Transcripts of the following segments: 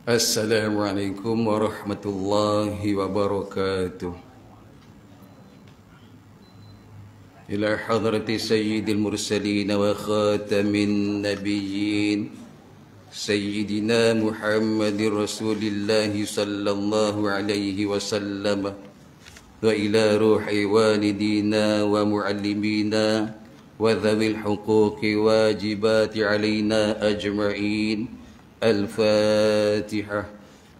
Assalamualaikum warahmatullahi wabarakatuh. Ila hadrati sayyidil mursalin wa khatamin nabiyyin Sayyidina Muhammadir Rasulillah sallallahu alaihi wasallam, wa ila ruhi walidina wa muallimina wa dhawil huquqi wajibati alaina ajma'in. الفاتحة.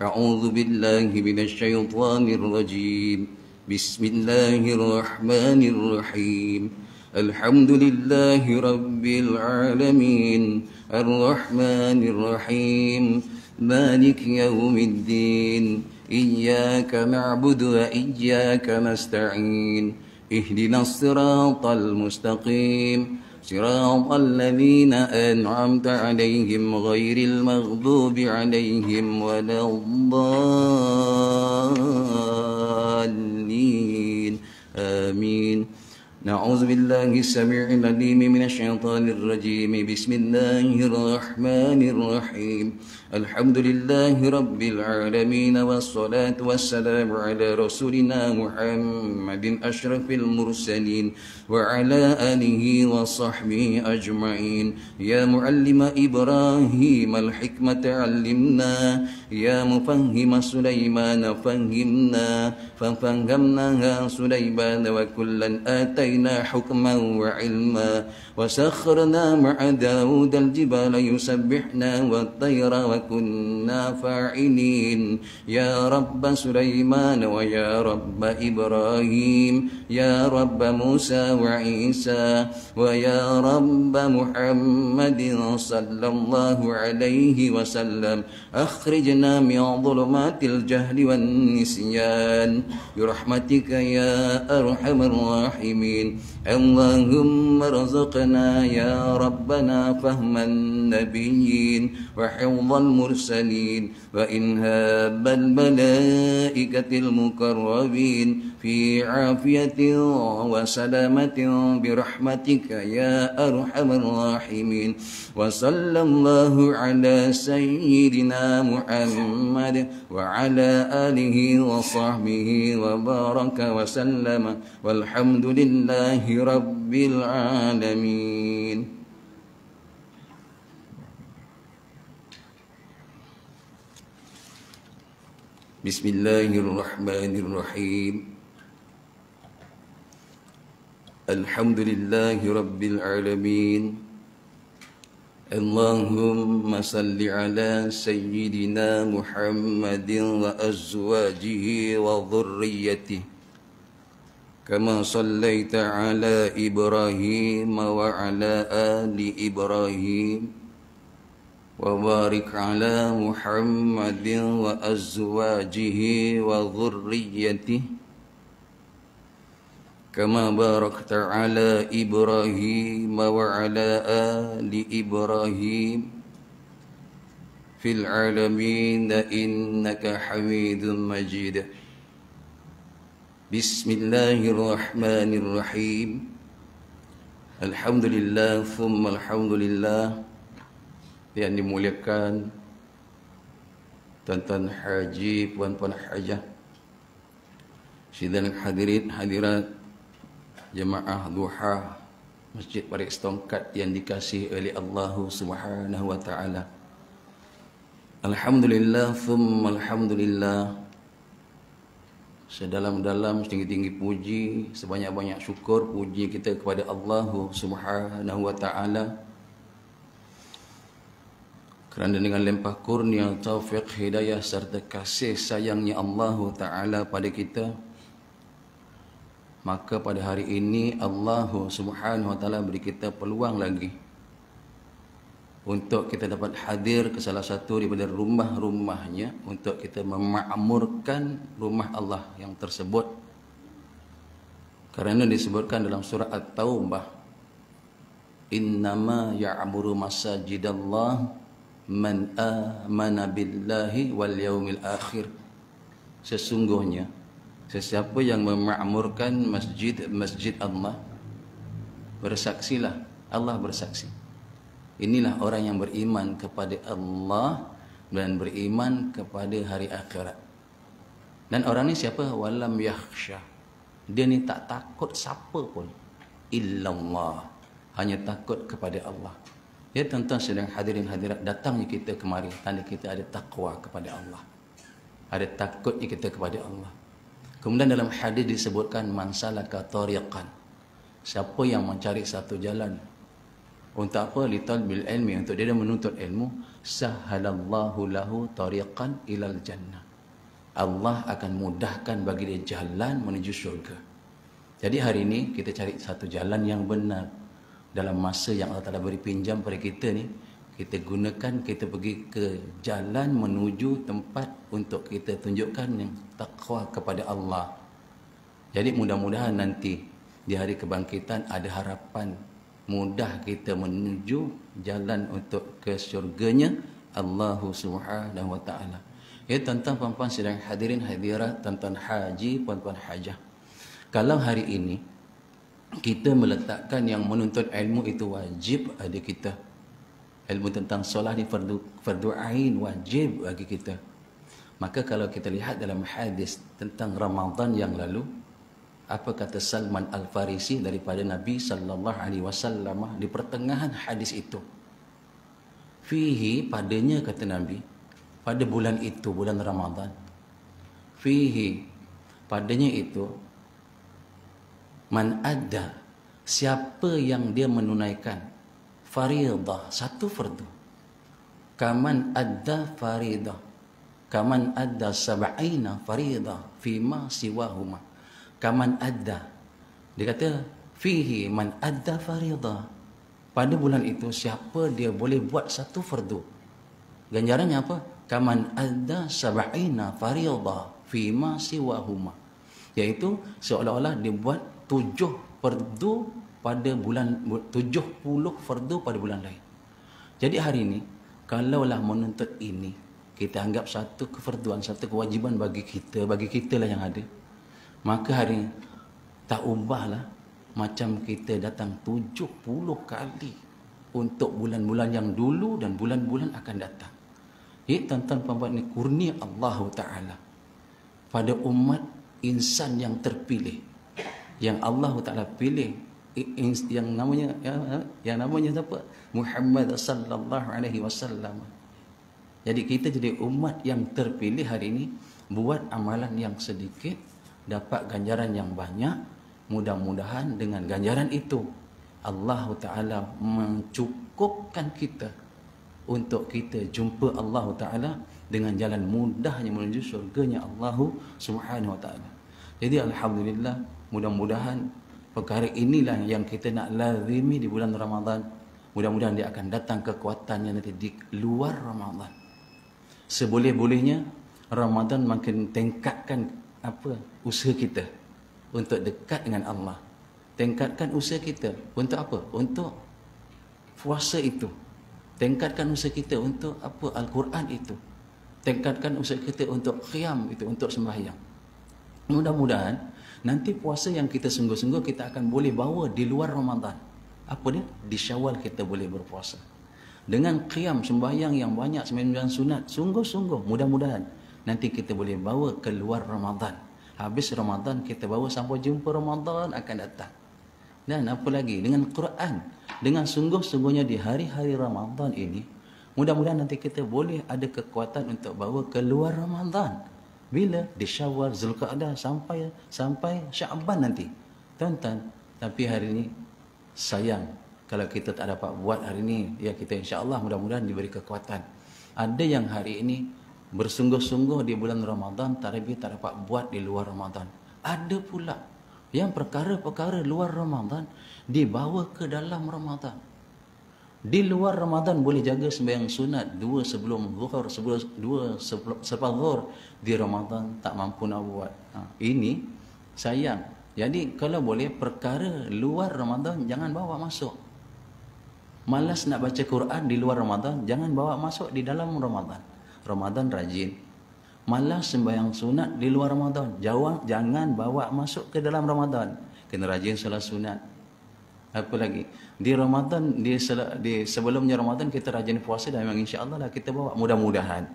أعوذ بالله من الشيطان الرجيم. بسم الله الرحمن الرحيم. الحمد لله رب العالمين الرحمن الرحيم مالك يوم الدين إياك نعبد وإياك نستعين اهدنا الصراط المستقيم صراط الذين أنعمت عليهم غير المغضوب عليهم ولا الضالين آمين. نعوذ بالله السميع العليم من الشيطان الرجيم. بسم الله الرحمن الرحيم. الحمد لله رب العالمين والصلاة والسلام على رسولنا محمد أشرف المرسلين وعلى آله وصحبه أجمعين. يا معلم إبراهيم الحكمة علمنا، يا مفهم سليمان فهمنا، ففهمناها سليمان وكلا آتينا حكما وعلما، وسخرنا مع داود الجبال يسبحنا والطير وكنا فاعلين. يا رب سليمان ويا رب إبراهيم، يا رب موسى وعيسى، ويا رب محمد صلى الله عليه وسلم، أخرجنا من ظلمات الجهل والنسيان برحمتك يا أرحم الراحمين. اللهم ارزقنا يا ربنا فهم النبيين وحفظ المرسلين وإنهاب الملائكة المقربين في عافية وسلامة برحمتك يا أرحم الراحمين. وصلى الله على سيدنا محمد وعلى آله وصحبه وبارك وسلم، والحمد لله رب العالمين. بسم الله الرحمن الرحيم. الحمد لله رب العالمين. اللهم صل على سيدنا محمد وأزواجه وذريته كما صليت على إبراهيم وعلى آل إبراهيم، وبارك على محمد وأزواجه وذريته كما باركت على إبراهيم وعلى آل إبراهيم في العالمين إنك حميد مجيد. بسم الله الرحمن الرحيم. الحمد لله ثم الحمد لله. Yang dimuliakan tuan-tuan haji, puan-puan hajah, sidang hadirin hadirat jemaah duha Masjid Parit Setongkat yang dikasihi oleh Allah Subhanahu wa taala. Alhamdulillah thumma alhamdulillah. Sedalam-dalam setinggi-tinggi puji, sebanyak-banyak syukur puji kita kepada Allah Subhanahu wa taala, kerana dengan limpah kurnia, taufik, hidayah serta kasih sayangnya Allah Ta'ala pada kita, maka pada hari ini Allah Subhanahu Wa Ta'ala beri kita peluang lagi untuk kita dapat hadir ke salah satu daripada rumah-rumahnya, untuk kita memakmurkan rumah Allah yang tersebut. Kerana disebutkan dalam surah At-Taubah, innama ya'muru masajidallah man amana billahi wal yaumil akhir. Sesungguhnya sesiapa yang memakmurkan masjid Allah, bersaksilah, Allah bersaksi, inilah orang yang beriman kepada Allah dan beriman kepada hari akhirat. Dan orang ni siapa? Walam yakhsha. Dia ni tak takut siapa pun. Illallah. Hanya takut kepada Allah. Ya tuan-tuan sedang hadirin hadirat, datangnya kita kemari tanda kita ada takwa kepada Allah. Ada takutnya kita kepada Allah. Kemudian dalam hadis disebutkan man salaka tariqan. Siapa yang mencari satu jalan untuk apa? Litalbil ilmi, untuk dia menuntut ilmu, sahhalallahu lahu tariqan ilal jannah. Allah akan mudahkan bagi dia jalan menuju syurga. Jadi hari ini kita cari satu jalan yang benar. Dalam masa yang Allah Ta'ala beri pinjam pada kita ni, kita gunakan, kita pergi ke jalan menuju tempat untuk kita tunjukkan yang takwa kepada Allah. Jadi mudah-mudahan nanti di hari kebangkitan ada harapan mudah kita menuju jalan untuk ke syurganya Allah Subhanahu wa Ta'ala. Ya tuan-tuan puan-puan sedang hadirin hadirat, tuan-tuan haji, puan-puan hajah. Kalau hari ini kita meletakkan yang menuntut ilmu itu wajib ada kita. Ilmu tentang solat ni fardu ain, wajib bagi kita. Maka kalau kita lihat dalam hadis tentang Ramadan yang lalu, apa kata Salman Al-Farisi daripada Nabi sallallahu alaihi wasallam di pertengahan hadis itu? Fihi, padanya kata Nabi, pada bulan itu, bulan Ramadan. Fihi, padanya itu, man adda, siapa yang dia menunaikan faridah, satu fardu. Kaman adda faridah, kaman adda sab'ina faridah fima siwahuma. Kaman adda, dia kata fihi man adda faridah, pada bulan itu siapa dia boleh buat satu fardu, ganjarannya apa? Kaman adda sab'ina faridah fima siwahuma, iaitu seolah-olah dia buat 7 fardu pada bulan, 70 fardu pada bulan lain. Jadi hari ini kalaulah menuntut ini kita anggap satu kefarduan, satu kewajiban bagi kita lah yang ada, maka hari ini tak ubahlah macam kita datang 70 kali untuk bulan-bulan yang dulu dan bulan-bulan akan datang. Tuan-tuan puan-puan, ni kurnia Allah Ta'ala pada umat insan yang terpilih, yang Allah Ta'ala pilih, yang namanya siapa? Muhammad sallallahu alaihi wasallam. Jadi kita jadi umat yang terpilih hari ini, buat amalan yang sedikit dapat ganjaran yang banyak. Mudah-mudahan dengan ganjaran itu Allah Ta'ala mencukupkan kita untuk kita jumpa Allah Ta'ala dengan jalan mudahnya menuju syurganya Allah Subhanahu wa Ta'ala. Jadi alhamdulillah, mudah-mudahan perkara inilah yang kita nak lazimi di bulan Ramadan. Mudah-mudahan dia akan datang kekuatannya nanti di luar Ramadan. Seboleh-bolehnya Ramadan makin tingkatkan usaha kita untuk dekat dengan Allah. Tingkatkan usaha kita untuk apa? Untuk puasa itu. Tingkatkan usaha kita untuk Al-Quran itu. Tingkatkan usaha kita untuk qiyam itu, untuk sembahyang. Mudah-mudahan nanti puasa yang kita sungguh-sungguh kita akan boleh bawa di luar Ramadan. Apa dia? Di Syawal kita boleh berpuasa. Dengan qiyam, sembahyang yang banyak, 99 sunat, sungguh-sungguh mudah-mudahan nanti kita boleh bawa ke luar Ramadan. Habis Ramadan kita bawa sampai jumpa Ramadan akan datang. Dan apa lagi? Dengan Quran, dengan sungguh-sungguhnya di hari-hari Ramadan ini, mudah-mudahan nanti kita boleh ada kekuatan untuk bawa ke luar Ramadan. Bila? Di Syawal, Zulqa'dah sampai Sya'ban nanti. Tuan-tuan, tapi hari ini sayang kalau kita tak dapat buat hari ini. Ya, kita insya-Allah mudah-mudahan diberi kekuatan. Ada yang hari ini bersungguh-sungguh di bulan Ramadan tapi tak dapat buat di luar Ramadan. Ada pula yang perkara-perkara luar Ramadan dibawa ke dalam Ramadan. Di luar Ramadan boleh jaga sembahyang sunat 2 sebelum zuhur, 2 selepas zuhur. Di Ramadan tak mampu nak buat. Ini sayang. Jadi kalau boleh perkara luar Ramadan jangan bawa masuk. Malas nak baca Quran di luar Ramadan, jangan bawa masuk di dalam Ramadan. Ramadan rajin. Malas sembahyang sunat di luar Ramadan, jangan bawa masuk ke dalam Ramadan. Kena rajin solat sunat. Apa lagi? Di Ramadan, di sebelumnya Ramadan kita rajin puasa dan memang insya-Allah lah kita bawa. Mudah-mudahan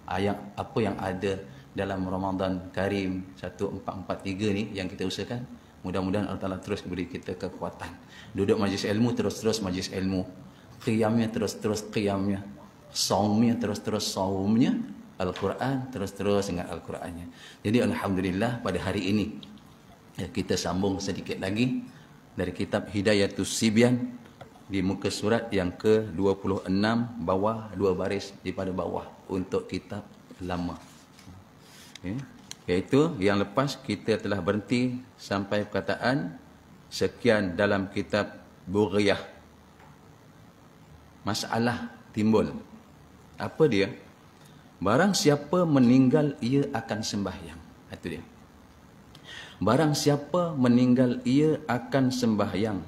apa yang ada dalam Ramadan Karim 1443 ni yang kita usahakan. Mudah-mudahan Allah Ta'ala terus beri kita kekuatan. Duduk majlis ilmu, terus-terus majlis ilmu. Qiyamnya, terus-terus qiyamnya. Saumnya, terus-terus saumnya. Al-Quran, terus-terus ingat Al-Qurannya. Jadi Alhamdulillah pada hari ini kita sambung sedikit lagi dari kitab Hidayatus Sibyan di muka surat yang ke-26 bawah 2 baris daripada bawah untuk kitab lama. Iaitu yang lepas kita telah berhenti sampai perkataan sekian dalam kitab Bughyah. Masalah timbul. Apa dia? Barang siapa meninggal ia akan sembahyang. Itu dia. Barang siapa meninggal ia akan sembahyang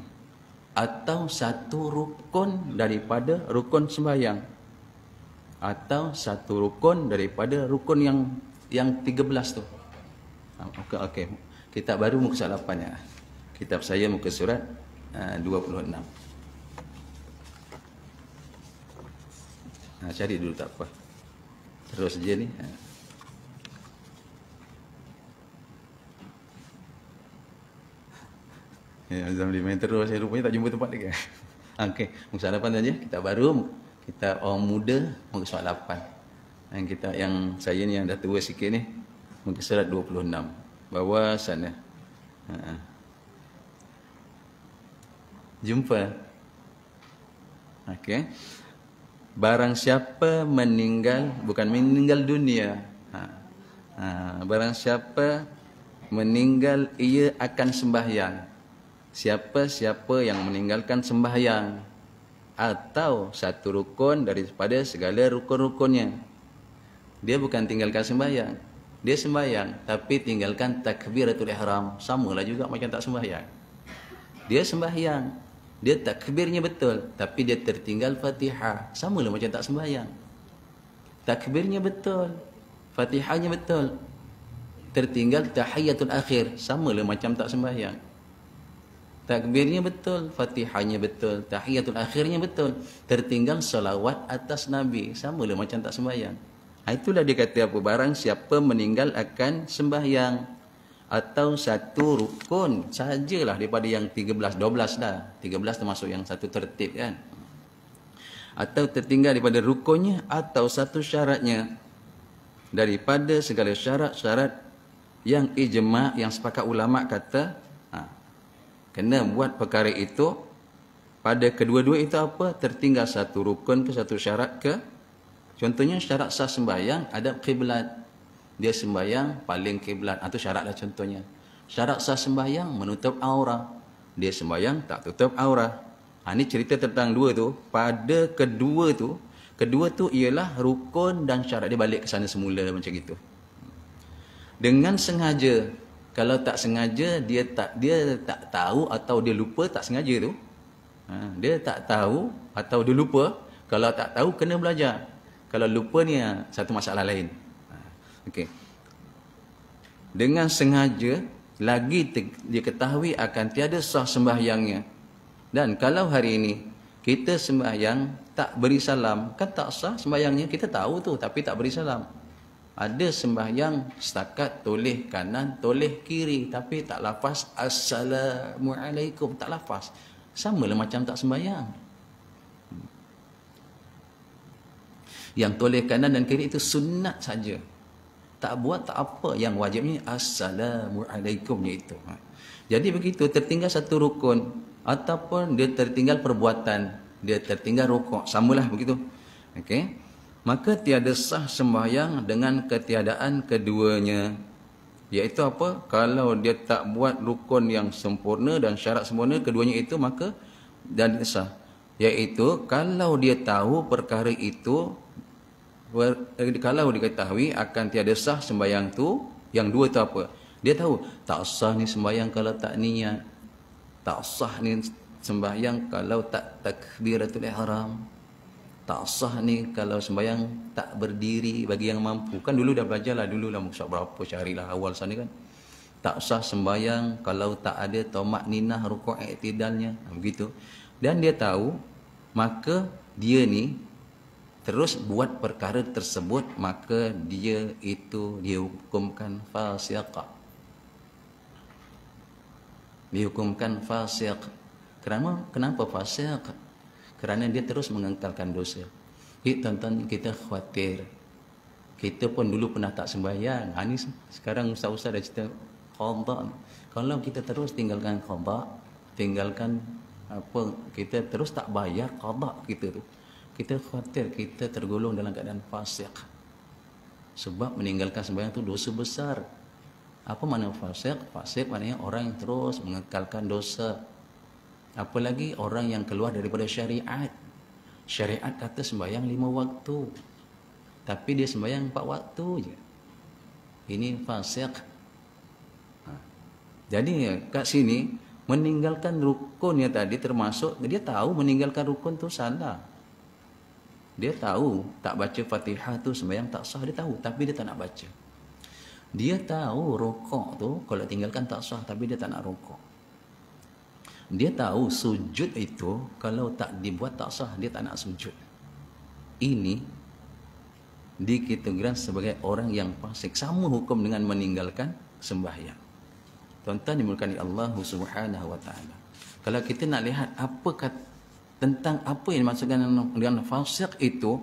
atau satu rukun daripada rukun sembahyang, atau satu rukun daripada rukun yang 13 tu. Okey. Kitab baru muka surat 8 ya. Kitab saya muka surat 26. Cari dulu tak apa. Terus je ni. Azam main terus, saya rupanya tak jumpa tempat lagi. Okey, muka surat 8 saja. Kitab baru, kitab orang muda, muka surat 8. Dan kita yang saya ni yang dah tua sikit ni, muka surat 26. Bawah sana. Jumpa. Okey. Barang siapa meninggal, bukan meninggal dunia. Barang siapa meninggal ia akan sembahyang. Siapa-siapa yang meninggalkan sembahyang atau satu rukun daripada segala rukun-rukunnya. Dia bukan tinggalkan sembahyang. Dia sembahyang tapi tinggalkan takbiratul ihram. Samalah juga macam tak sembahyang. Dia sembahyang, dia takbirnya betul tapi dia tertinggal Fatihah. Samalah macam tak sembahyang. Takbirnya betul, Fatihahnya betul, tertinggal tahiyatul akhir. Samalah macam tak sembahyang. Takbirnya betul, Fatihahnya betul, tahiyatul akhirnya betul, tertinggal salawat atas Nabi. Samalah macam tak sembahyang. Itulah dia kata apa? Barang siapa meninggal akan sembahyang atau satu rukun sajalah daripada yang 13, 12 dah. 13 termasuk yang satu tertib kan. Atau tertinggal daripada rukunnya atau satu syaratnya daripada segala syarat-syarat yang ijma', yang sepakat ulama' kata kena buat perkara itu. Pada kedua-dua itu apa? Tertinggal satu rukun ke, satu syarat ke. Contohnya syarat sah sembahyang ada kiblat. Dia sembahyang paling kiblat. Itu syaratlah contohnya. Syarat sah sembahyang menutup aurah. Dia sembahyang tak tutup aurah. Ini cerita tentang dua tu. Pada kedua tu ialah rukun dan syarat. Dia balik ke sana semula macam itu. Dengan sengaja. Kalau tak sengaja dia tak tahu atau dia lupa, tak sengaja tu. Dia tak tahu atau dia lupa. Kalau tak tahu kena belajar. Kalau lupa ni satu masalah lain. Okey. Dengan sengaja lagi dia ketahui akan tiada sah sembahyangnya. Dan kalau hari ini kita sembahyang tak beri salam, kan tak sah sembahyangnya. Kita tahu tu tapi tak beri salam. Ada sembahyang setakat toleh kanan, toleh kiri tapi tak lafaz Assalamualaikum, tak lafaz. Samalah macam tak sembahyang. Yang toleh kanan dan kiri itu sunat saja. Tak buat tak apa, yang wajibnya Assalamualaikumnya itu. Jadi begitu, tertinggal satu rukun ataupun dia tertinggal perbuatan, dia tertinggal rukuk, samalah begitu. Okey. Maka tiada sah sembahyang dengan ketiadaan keduanya. Iaitu apa? Kalau dia tak buat rukun yang sempurna dan syarat sempurna keduanya itu, maka dan sah. Iaitu kalau dia tahu perkara itu, kalau diketahui akan tiada sah sembahyang tu, yang dua tu apa? Dia tahu tak sah ni sembahyang kalau tak niat. Tak sah ni sembahyang kalau tak takbiratul ihram. Tak sah ni kalau sembahyang tak berdiri bagi yang mampu. Kan dulu dah belajar lah, dulu lah muka berapa syarilah awal sana kan. Tak sah sembahyang kalau tak ada tamak ninah rukuk i'tidalnya. Begitu. Dan dia tahu, maka dia ni terus buat perkara tersebut, maka dia itu dihukumkan fasiq. Dihukumkan fasiq. Kenapa fasiq? Kerana dia terus mengekalkan dosa. Tuan-tuan, kita khawatir. Kita pun dulu pernah tak sembahyang. Ini sekarang ustaz-ustaz dah cerita qada. Kalau kita terus tinggalkan qada, tinggalkan apa, kita terus tak bayar qada kita tu, kita khawatir kita tergolong dalam keadaan fasik. Sebab meninggalkan sembahyang tu dosa besar. Apa makna fasik? Fasik maknanya orang yang terus mengekalkan dosa. Apalagi orang yang keluar daripada syariat. Syariat kata sembahyang 5 waktu, tapi dia sembahyang 4 waktu je. Ini fasik. Jadi kat sini meninggalkan rukunnya tadi termasuk, dia tahu meninggalkan rukun tu salah. Dia tahu tak baca Fatihah tu sembahyang tak sah, dia tahu, tapi dia tak nak baca. Dia tahu rukuk tu kalau tinggalkan tak sah, tapi dia tak nak rukuk. Dia tahu sujud itu kalau tak dibuat tak sah, dia tak nak sujud. Ini dikategorikan sebagai orang yang fasik, sama hukum dengan meninggalkan sembahyang. Tuan-tuan dimulakan Allah Subhanahu wa taala. Kalau kita nak lihat apa tentang apa yang dimaksudkan dengan fasik itu,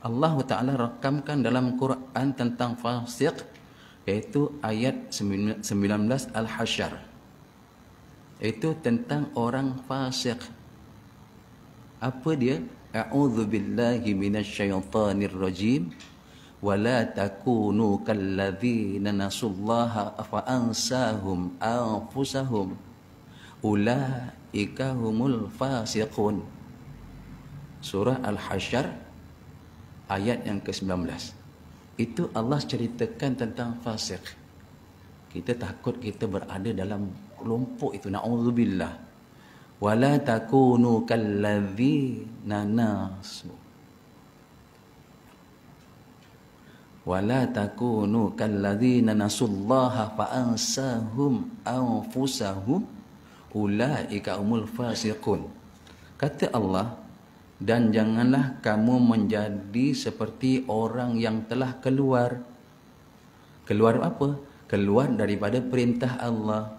Allah taala rakamkan dalam Quran tentang fasik, iaitu ayat 19 Al-Hasyr. Itu tentang orang fasik. Apa dia? A'udzu billahi minasyaitonir rajim. Wala takunu kalladzina nasullaha fa ansahum anfusahum ulaika humul fasiqun. Surah Al-Hasyr ayat yang ke-19. Itu Allah ceritakan tentang fasik. Kita takut kita berada dalam kelompok itu, na'udzubillah. Wala takunu kalladzina nasu wala takunu kalladzina nasullaha fa ansahum anfusahum ulaika humul fasiqun. Kata Allah, dan janganlah kamu menjadi seperti orang yang telah keluar apa? Keluar daripada perintah Allah.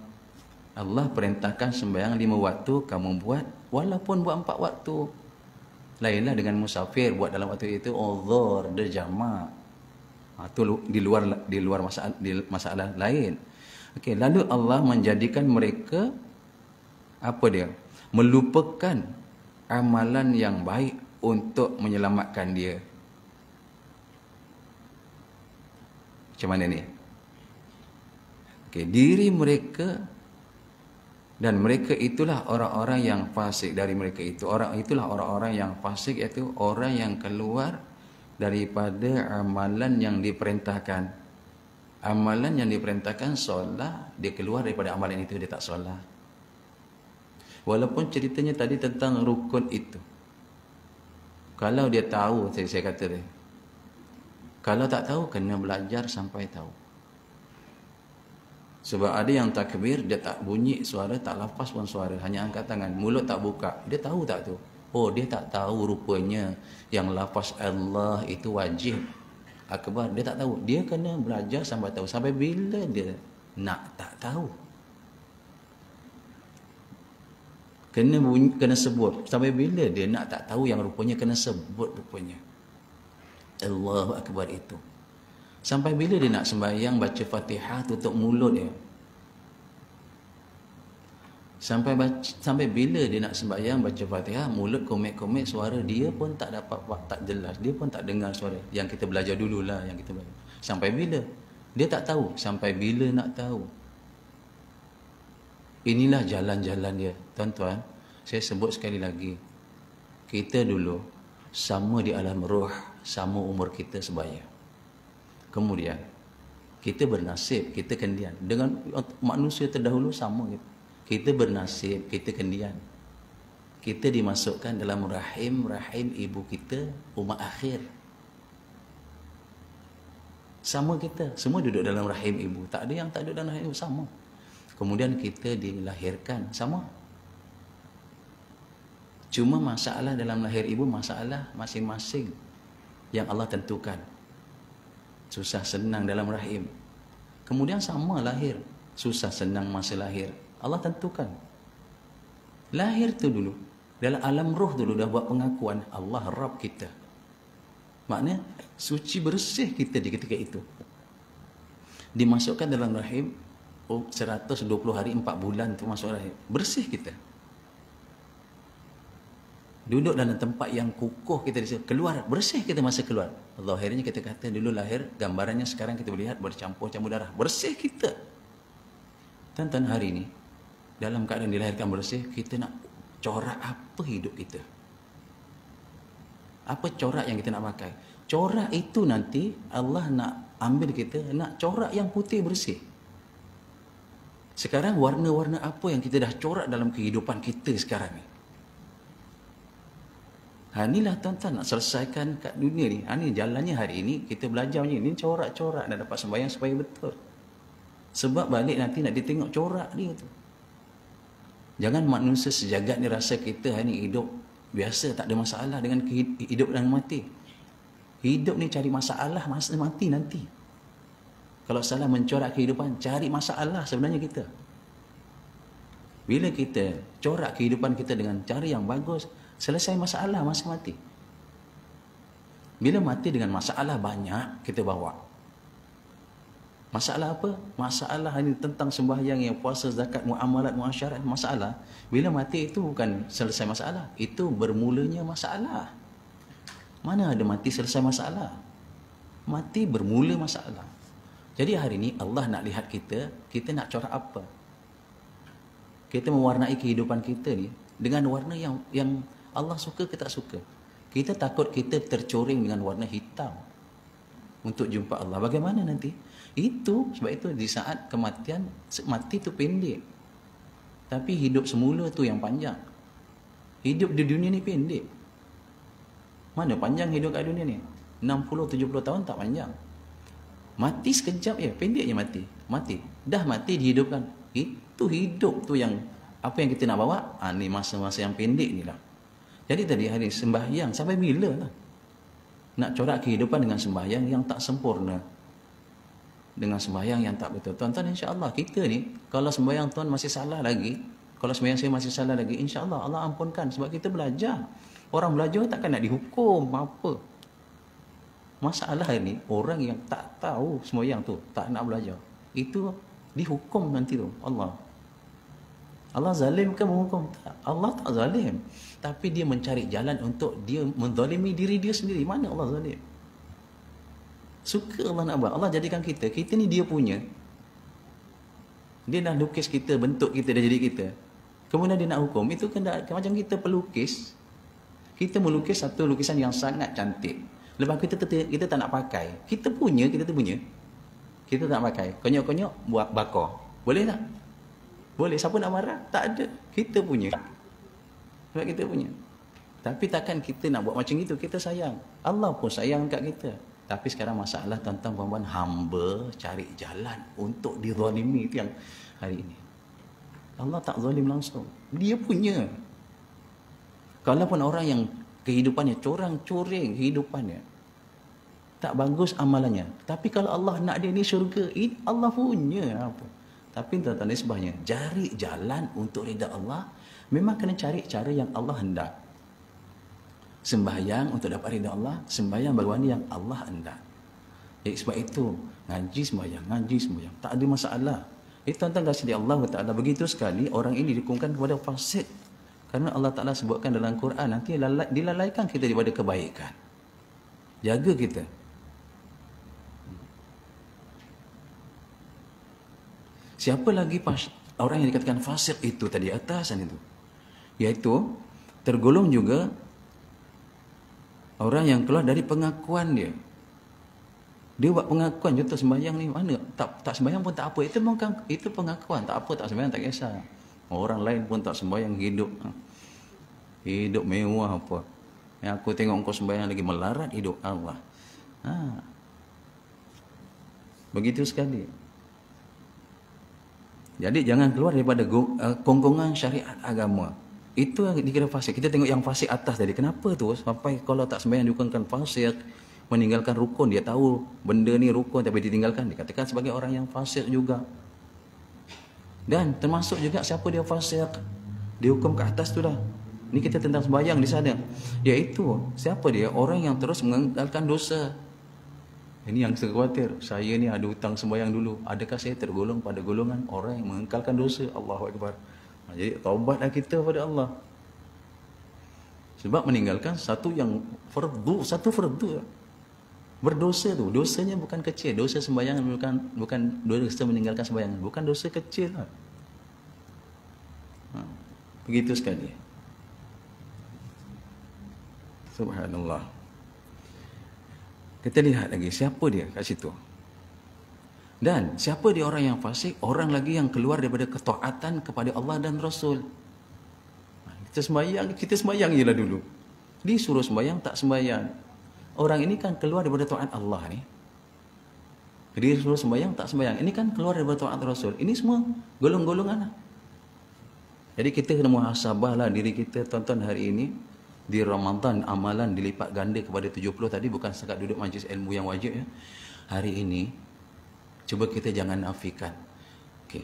Allah perintahkan sembahyang 5 waktu, kamu buat walaupun buat 4 waktu. Lainlah dengan musafir, buat dalam waktu itu uzur, dia jamak. Itu di luar masalah lain. Okey, lalu Allah menjadikan mereka apa dia? Melupakan amalan yang baik untuk menyelamatkan dia. Macam mana ni? Okey, diri mereka, dan mereka itulah orang-orang yang fasik. Dari mereka itu, itulah orang-orang yang fasik, iaitu orang yang keluar daripada amalan yang diperintahkan. Amalan yang diperintahkan solat, dia keluar daripada amalan itu, dia tak solat. Walaupun ceritanya tadi tentang rukun itu, kalau dia tahu, saya kata dia, kalau tak tahu kena belajar sampai tahu. Sebab ada yang takbir, dia tak bunyi suara, tak lafaz pun suara, hanya angkat tangan, mulut tak buka. Dia tahu tak tu? Oh, dia tak tahu rupanya yang lafaz Allah itu wajib akbar. Dia tak tahu. Dia kena belajar sampai tahu. Sampai bila dia nak tak tahu? Kena sebut. Sampai bila dia nak tak tahu yang rupanya kena sebut rupanya Allahu akbar itu? Sampai bila dia nak sembahyang baca Fatihah tutup mulut dia? Sampai bila dia nak sembahyang baca Fatihah mulut komek-komek, suara dia pun tak dapat, tak jelas, dia pun tak dengar suara yang kita belajar dululah, yang kita belajar. Sampai bila dia tak tahu? Sampai bila nak tahu? Inilah jalan-jalan dia, tuan-tuan. Saya sebut sekali lagi, kita dulu sama di alam roh, sama umur kita sebaya. Kemudian kita bernasib, kita kendian dengan manusia terdahulu sama gitu. Kita bernasib, kita kendian. Kita dimasukkan dalam rahim ibu kita, umat akhir. Sama kita, semua duduk dalam rahim ibu. Tak ada yang tak duduk dalam rahim ibu, sama. Kemudian kita dilahirkan, sama. Cuma masalah dalam lahir ibu, masalah masing-masing. yang Allah tentukan. Susah senang dalam rahim. Kemudian sama lahir. Susah senang masa lahir. Allah tentukan. Lahir tu dulu. Dalam alam roh dulu dah buat pengakuan Allah Rabb kita. Maknanya suci bersih kita di ketika itu. Dimasukkan dalam rahim 120 hari 4 bulan tu masuk rahim. Bersih kita. Duduk dalam tempat yang kukuh kita di situ. Keluar, bersih kita masa keluar. Zahirnya kita kata dulu lahir, gambarannya sekarang kita lihat bercampur-campur darah. Bersih kita. Tuan-tuan hari ini, dalam keadaan dilahirkan bersih, kita nak corak apa hidup kita? Apa corak yang kita nak pakai? Corak itu nanti Allah nak ambil kita, nak corak yang putih bersih. Sekarang warna-warna apa yang kita dah corak dalam kehidupan kita sekarang ni? Inilah tuan-tuan nak selesaikan kat dunia ni. Ini jalannya hari ini kita belajar macam ni, corak-corak nak dapat sembahyang supaya betul. Sebab balik nanti nak ditengok corak dia tu. Jangan manusia sejagat ni rasa kita hari ni hidup biasa, tak ada masalah dengan hidup dan mati. Hidup ni cari masalah masa mati nanti. Kalau salah mencorak kehidupan, cari masalah sebenarnya kita. Bila kita corak kehidupan kita dengan cara yang bagus, selesai masalah masa mati. Bila mati dengan masalah banyak kita bawa. Masalah apa? Masalah ini tentang sembahyang, yang puasa, zakat, muamalat, muasyarat, masalah. Bila mati itu bukan selesai masalah, itu bermulanya masalah. Mana ada mati selesai masalah? Mati bermula masalah. Jadi hari ini Allah nak lihat kita nak corak apa? Kita mewarnai kehidupan kita ni dengan warna yang Allah suka ke tak suka. Kita takut kita tercoreng dengan warna hitam untuk jumpa Allah. Bagaimana nanti? Sebab itu di saat kematian, mati tu pendek. Tapi hidup semula tu yang panjang. Hidup di dunia ni pendek. Mana panjang hidup kat dunia ni? 60-70 tahun tak panjang. Mati sekejap je, pendek je mati. Dah mati dihidupkan. Itu hidup tu yang apa yang kita nak bawa? Ni masa-masa yang pendek ni lah. Jadi tadi hari sembahyang sampai bila lah? Nak corak kehidupan dengan sembahyang yang tak sempurna, dengan sembahyang yang tak betul. Tuan-tuan, insya-Allah kita ni kalau sembahyang tuan masih salah lagi, kalau sembahyang saya masih salah lagi, insya-Allah Allah ampunkan sebab kita belajar. Orang belajar takkan nak dihukum apa. Masalah ni orang yang tak tahu sembahyang tu, tak nak belajar, itu dihukum nanti tu Allah zalim ke menghukum? Tak. Allah tak zalim. Tapi dia mencari jalan untuk dia menzalimi diri dia sendiri. Mana Allah zalim? Suka Allah nak buat. Allah jadikan kita ni dia punya. Dia dah lukis kita, bentuk kita dah jadi kita. Kemudian dia nak hukum. Itu kan macam kita pelukis. Kita melukis satu lukisan yang sangat cantik. Lepas kita tak nak pakai. Kita tu punya. Kita tak pakai. Konyok-konyok buat bakar. Boleh tak? Boleh. Siapa nak marah? Tak ada. Kita punya. Sebab kita punya. Tapi takkan kita nak buat macam itu. Kita sayang. Allah pun sayang kat kita. Tapi sekarang masalah tuan-tuan puan-puan, hamba cari jalan untuk dizalimi. Itu yang hari ini. Allah tak zalim langsung. Dia punya. Kalaupun orang yang kehidupannya corang-coreng kehidupannya, tak bagus amalannya, tapi kalau Allah nak dia ni syurga, ini Allah punya apa. Tapi tuan-tuan dan sebagainya, cari jalan untuk redha Allah, memang kena cari cara yang Allah hendak. Sembahyang untuk dapat redha Allah, sembahyang bagaimana yang Allah hendak. Jadi sebab itu ngaji sembahyang, tak ada masalah. Tuan-tuan kasih Allah Taala, begitu sekali orang ini dihukumkan kepada fasik. Karena Allah Ta'ala sebutkan dalam Quran, nanti dilalaikan kita daripada kebaikan. Jaga kita. Siapa lagi orang yang dikatakan fasik itu tadi atasan itu? Iaitu tergolong juga orang yang keluar dari pengakuan dia. Dia buat pengakuan, contoh sembahyang ni mana? Tak sembahyang pun tak apa. Itu pengakuan, tak apa, tak sembahyang tak kisah. Orang lain pun tak sembahyang, hidup mewah apa. Yang aku tengok engkau sembahyang lagi melarat hidup Allah. Begitu sekali. Jadi jangan keluar daripada kongkongan syariat agama. Itu yang dikira fasik. Kita tengok yang fasik atas tadi. Kenapa tu sampai kalau tak sembahyang dihukumkan fasik? meninggalkan rukun, dia tahu benda ni rukun tapi ditinggalkan, dikatakan sebagai orang yang fasik juga. Dan termasuk juga siapa dia fasik, dihukum ke atas tu dah. Ni kita tentang sembahyang di sana, iaitu siapa dia? Orang yang terus meninggalkan dosa. Ini yang saya khawatir. Saya ni ada hutang sembahyang dulu, adakah saya tergolong pada golongan orang yang mengekalkan dosa? Allahu Akbar. Jadi taubatlah kita pada Allah. Sebab meninggalkan satu yang fardu, satu fardu. Berdosa tu, dosanya bukan kecil. Dosa sembahyang bukan dosa meninggalkan sembahyang, bukan dosa kecil lah. Begitu sekali. Subhanallah. Kita lihat lagi siapa dia kat situ. Dan siapa dia orang yang fasik? Orang lagi yang keluar daripada ketaatan kepada Allah dan Rasul. Kita sembahyang je lah dulu. Disuruh sembahyang tak sembahyang. Orang ini kan keluar daripada taat Allah ni. Dia suruh sembahyang tak sembahyang. Ini kan keluar daripada taat Rasul. Ini semua golong-golongan lah. Jadi kita kena muhasabahlah diri kita, tuan-tuan, hari ini. Di Ramadan amalan dilipat ganda kepada 70 tadi, bukan setakat duduk majlis ilmu yang wajib ya. Hari ini cuba kita jangan nafikan. Okey.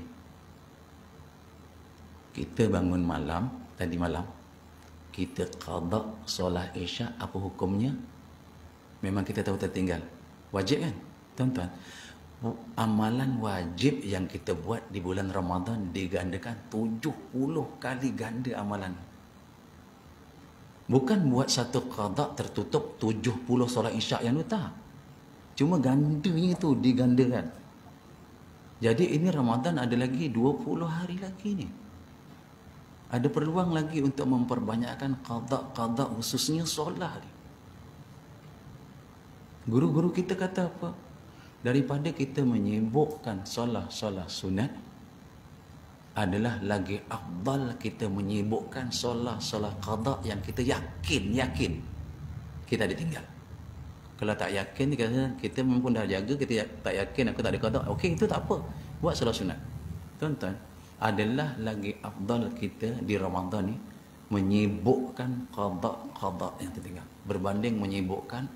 Kita bangun malam, tadi malam kita qada solat Isyak, apa hukumnya? Memang kita tahu tertinggal. Wajib kan? Tuan-tuan, amalan wajib yang kita buat di bulan Ramadan digandakan 70 kali ganda amalan. Bukan buat satu qada tertutup 70 solat Isyak yang tu, tak. Cuma gandanya tu digandakan. Jadi ini Ramadan ada lagi 20 hari lagi ni. Ada peluang lagi untuk memperbanyakkan qada-qada, khususnya solat ni. Guru-guru kita kata apa? Daripada kita menyibukkan solat-solat sunat, adalah lagi afdal kita menyibukkan solat-solat qada yang kita yakin kita ditinggal. Kalau tak yakin, kita pun dah jaga, kita tak yakin aku tak ada qada, okey, itu tak apa, buat solat sunat. Tuan-tuan, adalah lagi afdal kita di Ramadan ni menyibukkan qada yang tertinggal berbanding menyibukkan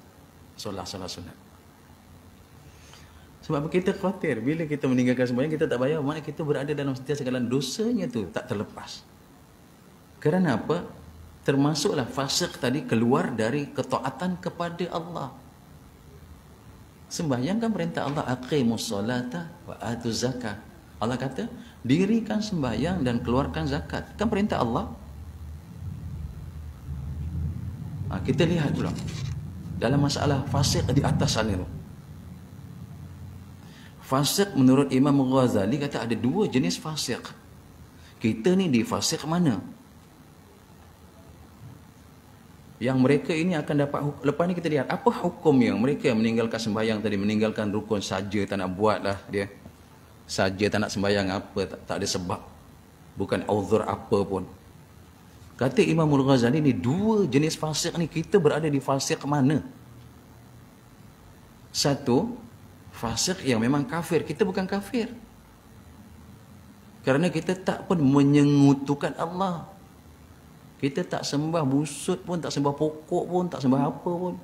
solat-solat sunat. Sebab kita khawatir bila kita meninggalkan sembahyang, kita tak bayar, maknanya kita berada dalam sentiasa segala dosanya tu tak terlepas. Kerana apa? Termasuklah fasik tadi, keluar dari ketaatan kepada Allah. Sembahyang kan perintah Allah, aqimus solata wa atuz zakat. Allah kata, dirikan sembahyang dan keluarkan zakat. Kan perintah Allah. Kita lihat pula dalam masalah fasik di atas sana tu. Fasik menurut Imam Ghazali kata ada dua jenis fasik. Kita ni di fasik mana? Yang mereka ini akan dapat, lepas ni kita lihat apa hukum yang mereka yang meninggalkan sembahyang tadi, meninggalkan rukun saja tak nak buat lah dia. Saja tak nak sembahyang apa, tak ada sebab. Bukan uzur apa pun. Kata Imam Ghazali ni dua jenis fasik ni, kita berada di fasik mana? Satu, fasik yang memang kafir. Kita bukan kafir. Kerana kita tak pun menyengutukan Allah. Kita tak sembah busut pun, tak sembah pokok pun, tak sembah apa pun.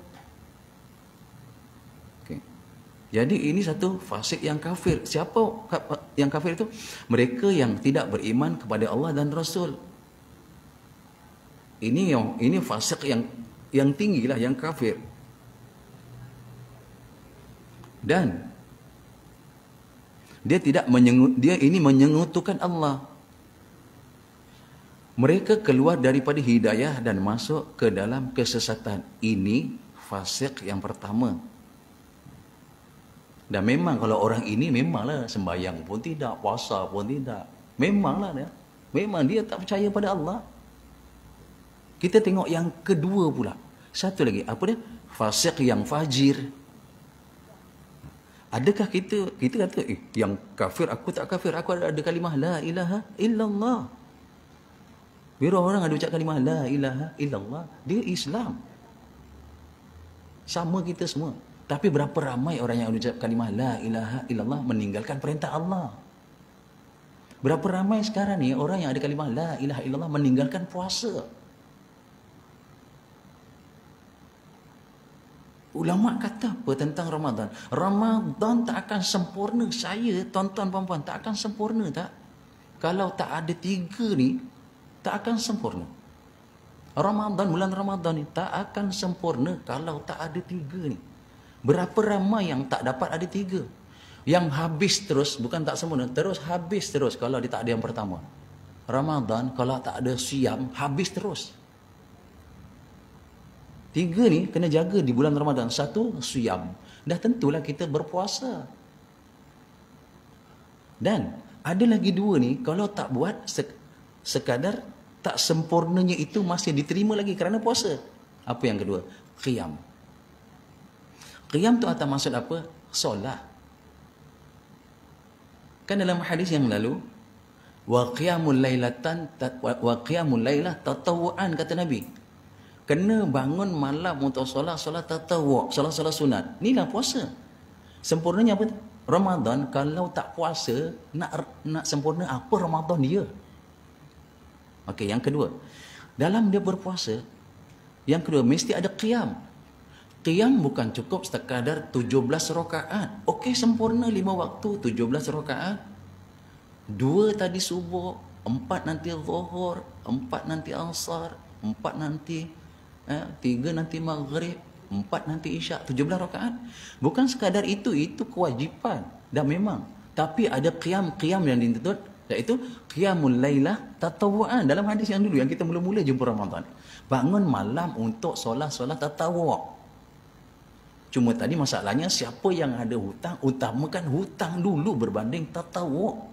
Okay. Jadi ini satu fasik yang kafir. Siapa yang kafir itu? Mereka yang tidak beriman kepada Allah dan Rasul. Ini fasik yang tinggi lah, yang kafir. Dan dia ini menyengutukan Allah. Mereka keluar daripada hidayah dan masuk ke dalam kesesatan. Ini fasik yang pertama. Dan memang kalau orang ini memanglah sembahyang pun tidak, puasa pun tidak. Memanglah dia. Memang dia tak percaya pada Allah. Kita tengok yang kedua pula. Satu lagi, apa dia? Fasik yang fajir. Adakah kita kata yang kafir, aku tak kafir, aku ada kalimah la ilaha illallah. Bila orang ada ucap kalimah la ilaha illallah, dia Islam. Sama kita semua. Tapi berapa ramai orang yang ada ucap kalimah la ilaha illallah meninggalkan perintah Allah? Berapa ramai sekarang ni orang yang ada kalimah la ilaha illallah meninggalkan puasa? Ulama kata apa tentang Ramadan? Ramadan tak akan sempurna. Saya, tuan-tuan puan-puan, tak akan sempurna tak? Kalau tak ada 3 ni, tak akan sempurna. Ramadan, bulan Ramadan ni tak akan sempurna kalau tak ada 3 ni. Berapa ramai yang tak dapat ada 3? Yang habis terus, bukan tak sempurna, terus habis terus kalau dia tak ada yang pertama. Ramadan kalau tak ada siam, habis terus. 3 ni kena jaga di bulan Ramadan. 1, siam. Dah tentulah kita berpuasa. Dan ada lagi 2 ni, kalau tak buat sekadar tak sempurnanya itu masih diterima lagi kerana puasa. Apa yang kedua? Qiyam. Qiyam tu atas maksud apa? Solat. Kan dalam hadis yang lalu, wa qiyamul lailah tatawuan, kata Nabi. Kena bangun malam untuk solat tatawwu, solat sunat. Inilah puasa. Sempurnanya apa? Ramadan kalau tak puasa, nak sempurna apa Ramadan dia? Okey, yang kedua, dalam dia berpuasa, yang kedua mesti ada qiyam. Qiyam bukan cukup sekadar 17 rakaat. Okey, sempurna 5 waktu 17 rakaat. 2 tadi subuh, 4 nanti zuhur, 4 nanti asar, 4 nanti 3 nanti maghrib, 4 nanti isyak, 17 rakaat. Bukan sekadar itu kewajipan. Dan memang, tapi ada qiyam yang dituntut, iaitu qiyamul lailah tatawuan. Dalam hadis yang dulu yang kita mula-mula jumpa Ramadan, bangun malam untuk solat tatawwu. Cuma tadi masalahnya, siapa yang ada hutang, utamakan hutang dulu berbanding tatawwu.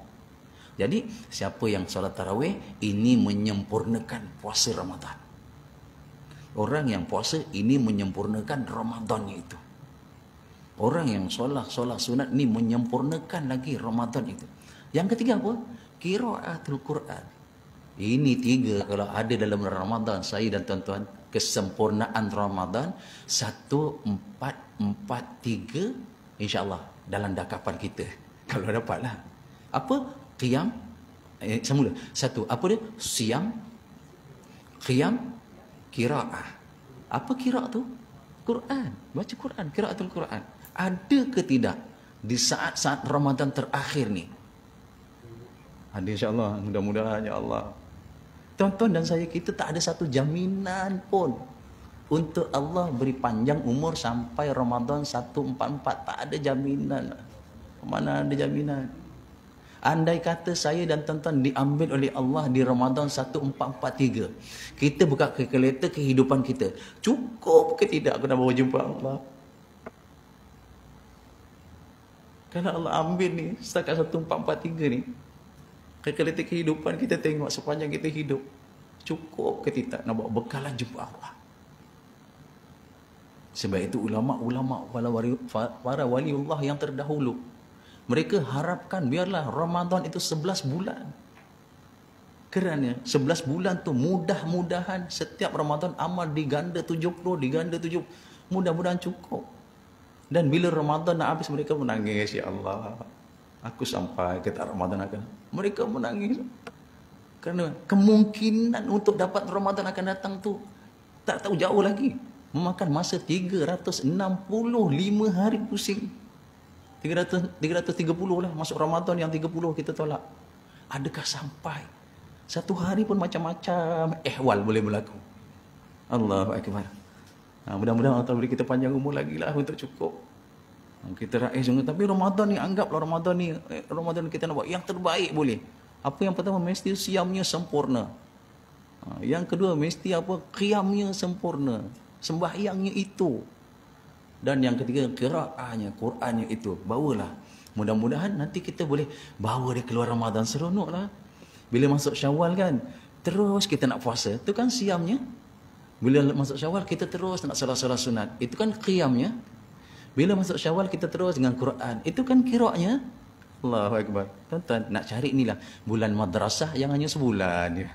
Jadi siapa yang solat tarawih, ini menyempurnakan puasa Ramadan. Orang yang puasa ini menyempurnakan Ramadannya itu. Orang yang solat sunat ini menyempurnakan lagi Ramadan itu. Yang ketiga apa? Qiraatul Quran. Ini 3 kalau ada dalam Ramadan, saya dan tuan-tuan, kesempurnaan Ramadan 1, 4, 4, 3, insya-Allah dalam dakapan kita. Kalau dapatlah. Apa? Qiyam. Semula. 1, apa dia? Siam, qiyam, qiraah. Apa qiraah tu? Quran. Baca Quran, qiraatul Quran. Ada ke tidak di saat-saat Ramadan terakhir ni? Ada, insya-Allah, mudah-mudahan ya Allah. Tuan-tuan dan saya, kita tak ada satu jaminan pun untuk Allah beri panjang umur sampai Ramadan 144. Tak ada jaminan. Mana ada jaminan? Andai kata saya dan tuan-tuan diambil oleh Allah di Ramadan 1443, kita buka kalkulator kehidupan kita, cukup ke tidak aku nak bawa jumpa Allah? Kalau Allah ambil ni setakat 1443 ni, kalkulator kehidupan kita tengok sepanjang kita hidup, cukup ke tidak nak bawa bekalan jumpa Allah? Sebab itu ulama-ulama para waliullah yang terdahulu, mereka harapkan biarlah Ramadan itu 11 bulan. Kerana 11 bulan tu mudah-mudahan setiap Ramadan amal diganda 70, diganda 70. Mudah-mudahan cukup. Dan bila Ramadan nak habis, mereka menangis, ya Allah, aku sampai ke Ramadan akan. Mereka menangis. Kerana kemungkinan untuk dapat Ramadan akan datang tu tak tahu jauh lagi. Memakan masa 365 hari pusing. 330 lah masuk Ramadan, yang 30 kita tolak. Adakah sampai? Satu hari pun macam-macam ehwal boleh berlaku. Allahu Akbar. Mudah-mudahan Allah beri kita panjang umur lagi lah untuk cukup. Kita raih sungguh. Tapi Ramadan ni, anggaplah Ramadan ni, Ramadan kita nak buat yang terbaik boleh. Apa yang pertama, mesti siamnya sempurna. Yang kedua, mesti apa? Qiyamnya sempurna. Sembahyangnya itu. Dan yang ketiga, qiraahnya, Qurannya itu. Bawalah. Mudah-mudahan nanti kita boleh bawa dia keluar Ramadan. Seronok lah. Bila masuk Syawal kan, terus kita nak puasa. Itu kan siamnya. Bila masuk Syawal, kita terus nak solat-solat sunat. Itu kan qiyamnya. Bila masuk Syawal, kita terus dengan Quran. Itu kan qiraahnya. Allahu Akbar. Tuan-tuan, nak cari inilah bulan madrasah yang hanya sebulan ya.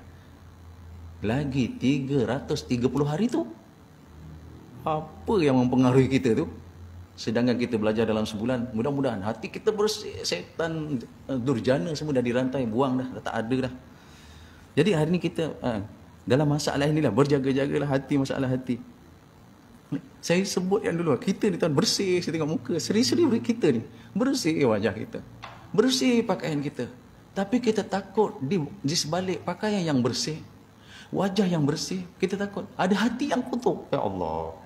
Lagi 330 hari tu. Apa yang mempengaruhi kita tu? Sedangkan kita belajar dalam sebulan, mudah-mudahan hati kita bersih, setan durjana semua dah dirantai, buang dah tak ada dah. Jadi hari ni kita dalam masalah inilah berjaga-jagalah hati, masalah hati. Saya sebut yang dulu, kita ni tuan bersih, saya tengok muka, seri-seri kita ni, bersih wajah kita, bersih pakaian kita. Tapi kita takut di sebalik pakaian yang bersih, wajah yang bersih, kita takut ada hati yang kotor. Ya Allah.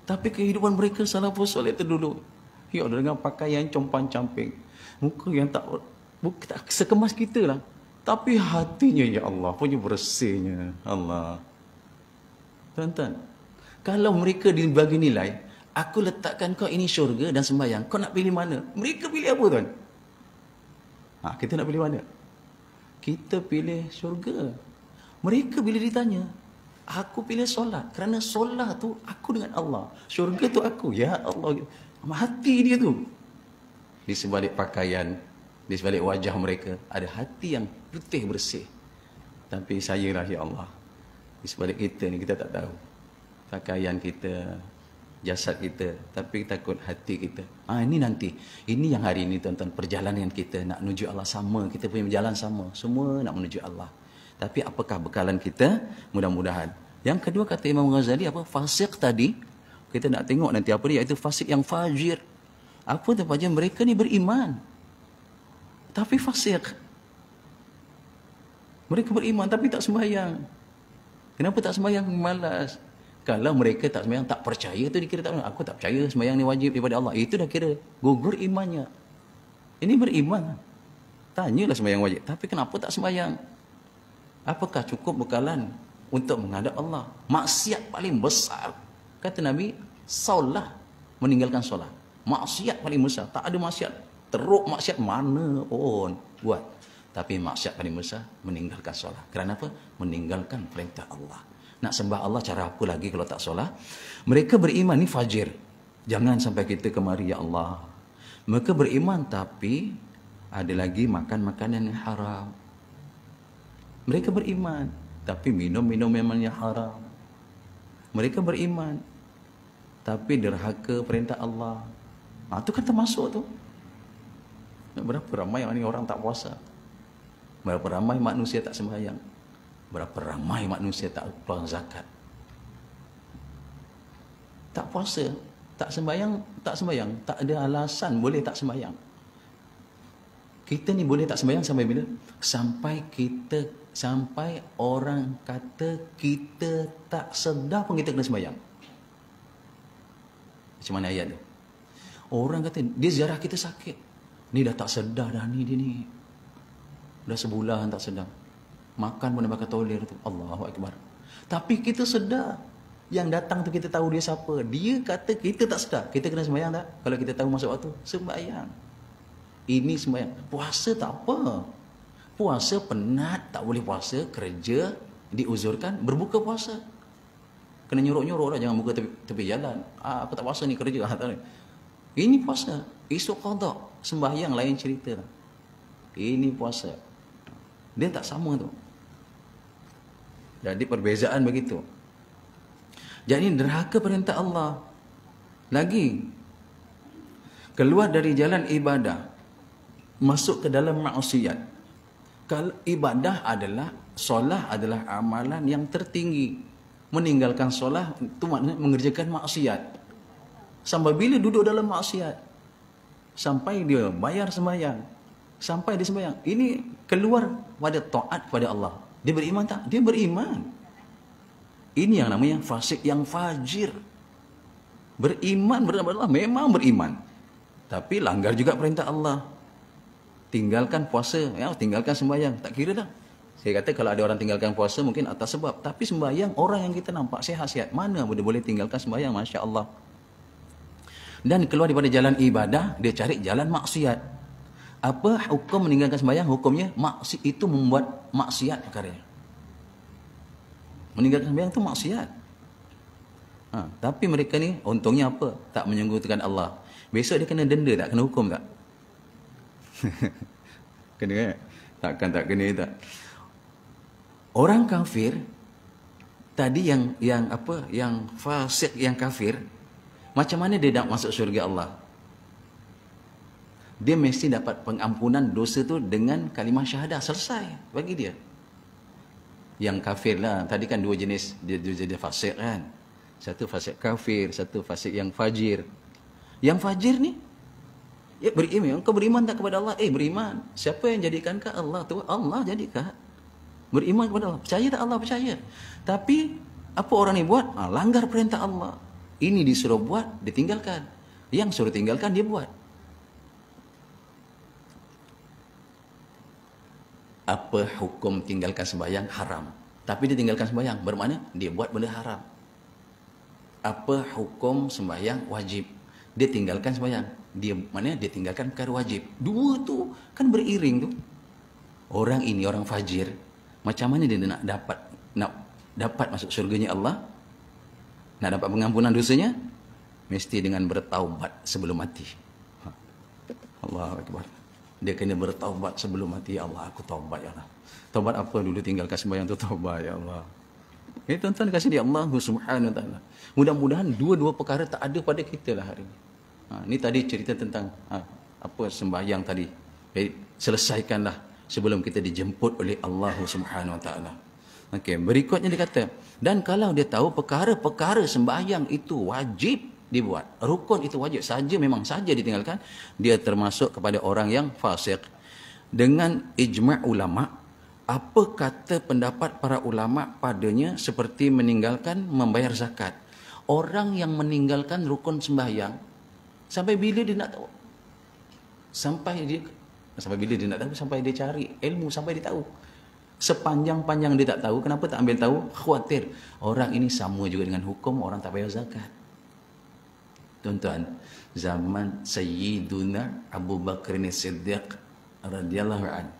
Tapi kehidupan mereka salafus soleh terdulu, ya Allah, dengan pakaian compang-camping, muka yang tak sekemas kita lah, tapi hatinya ya Allah punya bersihnya. Allah. Tuan-tuan, kalau mereka dibagi nilai, aku letakkan kau ini syurga dan sembahyang, kau nak pilih mana? Mereka pilih apa, tuan? Kita nak pilih mana? Kita pilih syurga. Mereka bila ditanya, aku pilih solat, kerana solat tu aku dengan Allah, syurga tu aku, ya Allah. Hati dia tu, di sebalik pakaian, di sebalik wajah mereka, ada hati yang putih bersih. Tapi saya lah, ya Allah, di sebalik kita ni kita tak tahu pakaian kita, jasad kita, tapi takut hati kita. Ini nanti, ini yang hari ini tuan-tuan, perjalanan kita nak menuju Allah sama, kita punya jalan sama, semua nak menuju Allah. Tapi apakah bekalan kita? Mudah-mudahan. Yang kedua kata Imam Ghazali apa? Fasik tadi, kita nak tengok nanti apa dia, iaitu fasik yang fajir. Apa tu fajir? Mereka ni beriman, tapi fasik. Mereka beriman tapi tak sembahyang. Kenapa tak sembahyang? Malas. Kalau mereka tak sembahyang, tak percaya, tu dikira tak, aku tak percaya sembahyang ni wajib daripada Allah. Itu dah kira gugur imannya. Ini beriman, tanyalah sembahyang wajib, tapi kenapa tak sembahyang? Apakah cukup bekalan untuk menghadap Allah? Maksiat paling besar, kata Nabi, solat, meninggalkan solat. Maksiat paling besar, tak ada maksiat, teruk maksiat mana pun buat. Tapi maksiat paling besar, meninggalkan solat. Kerana apa? Meninggalkan perintah Allah. Nak sembah Allah cara apa lagi kalau tak solat? Mereka beriman ni fajir. Jangan sampai kita kemari, ya Allah. Mereka beriman tapi ada lagi makan makanan yang haram. Mereka beriman tapi minum minuman yang haram. Mereka beriman tapi derhaka perintah Allah. Itu kan termasuk tu. Berapa ramai orang tak puasa? Berapa ramai manusia tak sembahyang? Berapa ramai manusia tak keluar zakat? Tak puasa, tak sembahyang, tak ada alasan boleh tak sembahyang. Kita ni boleh tak sembahyang sampai bila? Sampai orang kata kita tak sedar pun kita kena sembahyang. Macam mana ayat tu? Orang kata dia ziarah kita sakit, ni dah tak sedar dah ni, dia ni dah sebulan tak sedar, makan pun dah bakal toler tu. Allahu Akbar. Tapi kita sedar, yang datang tu kita tahu dia siapa. Dia kata kita tak sedar, kita kena sembahyang tak? Kalau kita tahu masuk waktu, sembahyang. Ini sembahyang. Puasa tak apa, puasa penat, tak boleh puasa, kerja diuzurkan, berbuka puasa. Kena nyuruk-nyuruk lah, jangan buka tepi jalan. Aku tak puasa ni, kerja. Ini puasa. Esok qada, sembahyang lain cerita lah. Ini puasa. Dia tak sama tu. Jadi perbezaan begitu. Jadi derhaka perintah Allah. Lagi keluar dari jalan ibadah, masuk ke dalam maksiat. Kalau ibadah adalah, solat adalah amalan yang tertinggi. Meninggalkan solat itu maknanya mengerjakan maksiat. Sampai bila duduk dalam maksiat? Sampai dia bayar sembahyang. Sampai dia sembahyang. Ini keluar pada taat pada Allah. Dia beriman tak? Dia beriman. Ini yang namanya fasik yang fajir. Beriman bersama Allah, memang beriman, tapi langgar juga perintah Allah. Tinggalkan puasa, ya, tinggalkan sembahyang, tak kira dah. Saya kata kalau ada orang tinggalkan puasa mungkin atas sebab, tapi sembahyang orang yang kita nampak sihat-sihat, mana boleh tinggalkan sembahyang, Masya Allah. Dan keluar daripada jalan ibadah, dia cari jalan maksiat. Apa hukum meninggalkan sembahyang? Hukumnya maksiat, itu membuat maksiat perkara. Meninggalkan sembahyang itu maksiat. Tapi mereka ni untungnya apa? Tak menyekutukan Allah. Besok dia kena denda tak? Kena hukum tak? Kena kan? Takkan tak kena tak? Orang kafir tadi yang apa? Yang fasik, yang kafir, macam mana dia nak masuk syurga Allah? Dia mesti dapat pengampunan dosa tu dengan kalimah syahadah, selesai bagi dia. Yang kafir lah. Tadi kan dua jenis, dia jadi fasik kan. Satu fasik kafir, satu fasik yang fajir. Yang fajir ni, ya beriman. Kau beriman tak kepada Allah? Beriman. Siapa yang jadikan kau? Allah tu. Allah jadikan. Beriman kepada Allah. Percaya tak Allah? Percaya. Tapi, apa orang ni buat? Langgar perintah Allah. Ini disuruh buat, ditinggalkan. Yang suruh tinggalkan, dia buat. Apa hukum tinggalkan sembahyang? Haram. Tapi dia tinggalkan sembahyang, bermakna dia buat benda haram. Apa hukum sembahyang? Wajib. Dia tinggalkan sembahyang, dia tinggalkan perkara wajib. Dua tu kan beriring tu. Orang ini orang fajir, macam mana dia nak dapat masuk syurganya Allah? Nak dapat pengampunan dosanya? Mesti dengan bertaubat sebelum mati. Allahu Akbar. Dia kena bertaubat sebelum mati. Ya Allah, aku taubat ya Allah. Taubat apa dulu tinggalkan sembahyang tu? Taubat ya Allah. Tuan-tuan kasih dia Allah Subhanahu Wa Taala. Mudah-mudahan dua-dua perkara tak ada pada kita lah hari ini. Ni tadi cerita tentang apa sembahyang tadi. Selesaikanlah sebelum kita dijemput oleh Allah Subhanahu Wa Taala. Okey, berikutnya dia kata, dan kalau dia tahu perkara-perkara sembahyang itu wajib dibuat, rukun itu wajib saja, memang saja ditinggalkan, dia termasuk kepada orang yang fasik. Dengan ijma' ulama, apa kata pendapat para ulama padanya seperti meninggalkan membayar zakat? Orang yang meninggalkan rukun sembahyang, sampai bila dia nak tahu? Sampai bila dia nak tahu? Sampai dia cari ilmu, sampai dia tahu. Sepanjang-panjang dia tak tahu, kenapa tak ambil tahu? Khawatir orang ini sama juga dengan hukum orang tak bayar zakat. Tuan-tuan, zaman Sayyiduna Abu Bakar As-Siddiq radhiyallahu anhu,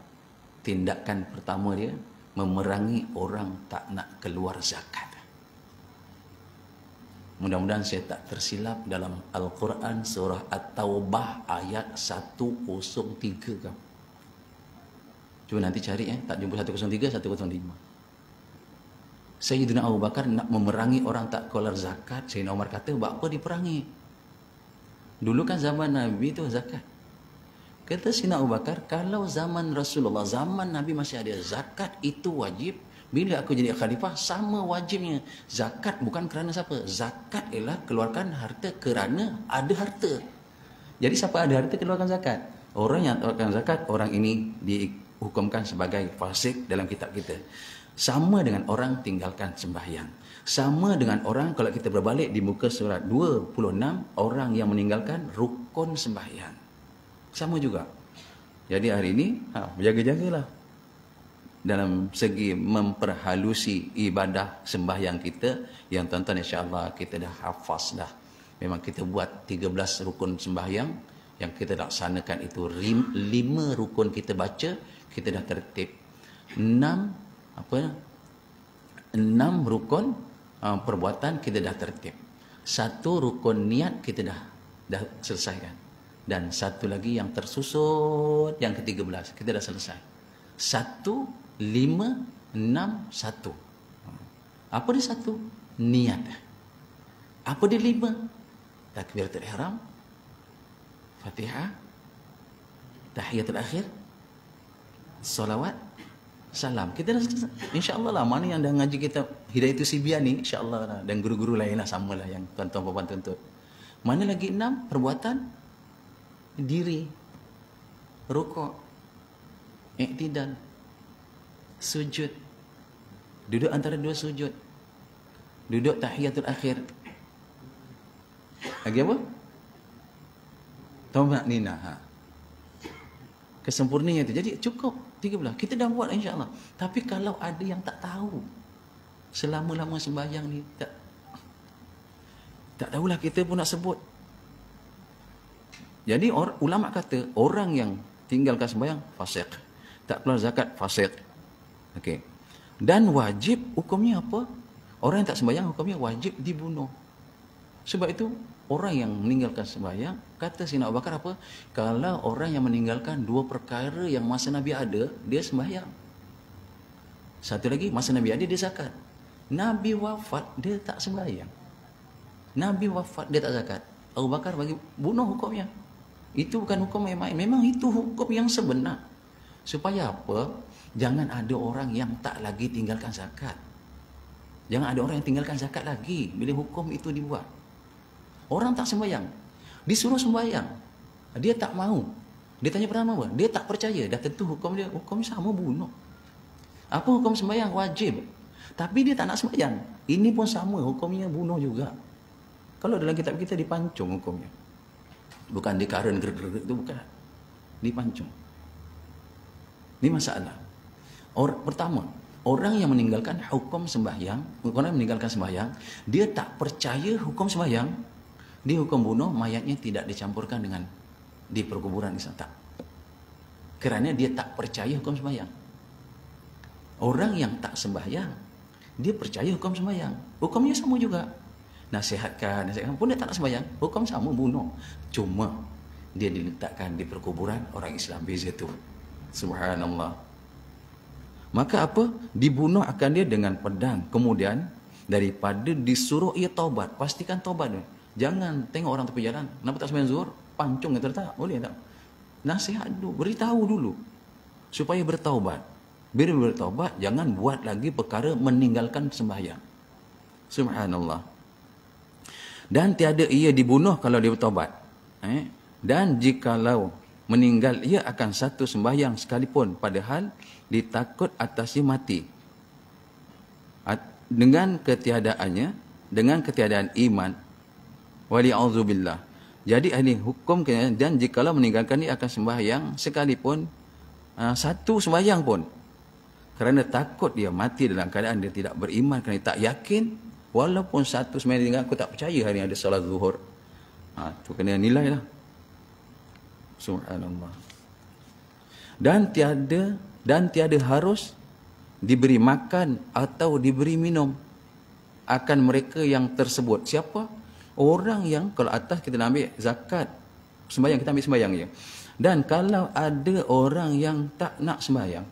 tindakan pertama dia memerangi orang tak nak keluar zakat. Mudah-mudahan saya tak tersilap dalam Al-Quran surah At-Taubah ayat 103 kan. Cuba nanti cari tak jumpa 103, 105. Sayyidina Abu Bakar nak memerangi orang tak keluar zakat. Sayyidina Umar kata, buat apa diperangi? Dulu kan zaman Nabi tu zakat. Kata Sayyidina Abu Bakar, kalau zaman Rasulullah, zaman Nabi masih ada zakat itu wajib. Bila aku jadi khalifah, sama wajibnya. Zakat bukan kerana siapa? Zakat ialah keluarkan harta kerana ada harta. Jadi siapa ada harta keluarkan zakat? Orang yang keluarkan zakat, orang ini dihukumkan sebagai fasik dalam kitab kita. Sama dengan orang tinggalkan sembahyang. Sama dengan orang, kalau kita berbalik di muka surat 26, orang yang meninggalkan rukun sembahyang. Sama juga. Jadi hari ini, berjaga-jagalah dalam segi memperhalusi ibadah sembahyang kita, yang tuan-tuan insya-Allah kita dah hafaz dah. Memang kita buat 13 rukun sembahyang yang kita laksanakan itu. 5 rukun kita baca, kita dah tertib. 6 rukun perbuatan kita dah tertib. 1 rukun niat kita dah selesaikan. Dan 1 lagi yang tersusun, yang ke-13 kita dah selesai. 1, 5, 6, 1. Apa dia 1? Niat. Apa dia 5? Takbiratul ihram, Fatihah, tahiyatul akhir, salawat, salam. Kita dah insya-Allah lah, mana yang dah ngaji kita Hidayatul Sibian ni, insya-Allah lah, dan guru-guru lain lah samalah yang tuan-tuan puan tuntut. Mana lagi 6 perbuatan diri, rukuk, iktidal, sujud, duduk antara 2 sujud, duduk tahiyatul akhir. Lagi apa? Tumanina. Kesempurnaan itu. Jadi cukup 13. Kita dah buat insya-Allah. Tapi kalau ada yang tak tahu, selama-lama sembahyang ni tak tahulah, kita pun nak sebut. Jadi ulama kata orang yang tinggalkan sembahyang fasik, tak keluar zakat fasik. Okey. Dan wajib hukumnya apa? Orang yang tak sembahyang hukumnya wajib dibunuh. Sebab itu orang yang meninggalkan sembahyang, kata Sayyidina Abu Bakar apa? Kalau orang yang meninggalkan 2 perkara yang masa Nabi ada, dia sembahyang. Satu lagi, masa Nabi ada, dia zakat. Nabi wafat, dia tak sembahyang. Nabi wafat, dia tak zakat. Abu Bakar bagi bunuh hukumnya. Itu bukan hukum yang main. Memang itu hukum yang sebenar. Supaya apa? Jangan ada orang yang tak lagi tinggalkan zakat. Jangan ada orang yang tinggalkan zakat lagi bila hukum itu dibuat. Orang tak sembahyang, disuruh sembahyang, dia tak mau. Dia tanya pertama apa? Dia tak percaya. Dah tentu hukum dia, hukum sama bunuh. Apa hukum sembahyang? Wajib. Tapi dia tak nak sembahyang. Ini pun sama, hukumnya bunuh juga. Kalau dalam kitab kita dipancung hukumnya. Bukan dikaren gerak-gerak itu, bukan. Dipancung. Ini masalah. Pertama, orang yang meninggalkan hukum sembahyang, orang yang meninggalkan sembahyang, dia tak percaya hukum sembahyang, dia hukum bunuh, mayatnya tidak dicampurkan dengan di perkuburan Islam, tak. Kerana dia tak percaya hukum sembahyang. Orang yang tak sembahyang, dia percaya hukum sembahyang. Hukumnya sama juga. Nasihatkan pun dia tak nak sembahyang, hukum sama, bunuh. Cuma dia diletakkan di perkuburan orang Islam, beza tu. Subhanallah. Maka apa? Dibunuh akan dia dengan pedang. Kemudian daripada disuruh ia taubat, pastikan taubat dia. Jangan tengok orang tepi jalan, kenapa tak sembahyang zuhur? Pancung kata tak, boleh tak? Nasihat dulu, beritahu dulu supaya bertaubat. Bila bertaubat, jangan buat lagi perkara meninggalkan sembahyang. Subhanallah. Dan tiada ia dibunuh kalau dia bertaubat. Dan jikalau meninggal ia akan satu sembahyang sekalipun, padahal ditakut atasnya mati. Dengan ketiadaannya, dengan ketiadaan iman, wali'auzubillah. Jadi ahli hukum, dan jikalau meninggalkan ia akan sembahyang sekalipun, satu sembahyang pun, kerana takut dia mati dalam keadaan dia tidak beriman, kerana tak yakin, walaupun satu sembahyang tinggal, aku tak percaya hari ini ada solat zuhur. Tu kena nilai lah. Subhanallah. Dan tiada harus diberi makan atau diberi minum akan mereka yang tersebut. Siapa? Orang yang, kalau atas kita nak ambil zakat, sembahyang, kita ambil sembahyang je. Dan kalau ada orang yang tak nak sembahyang,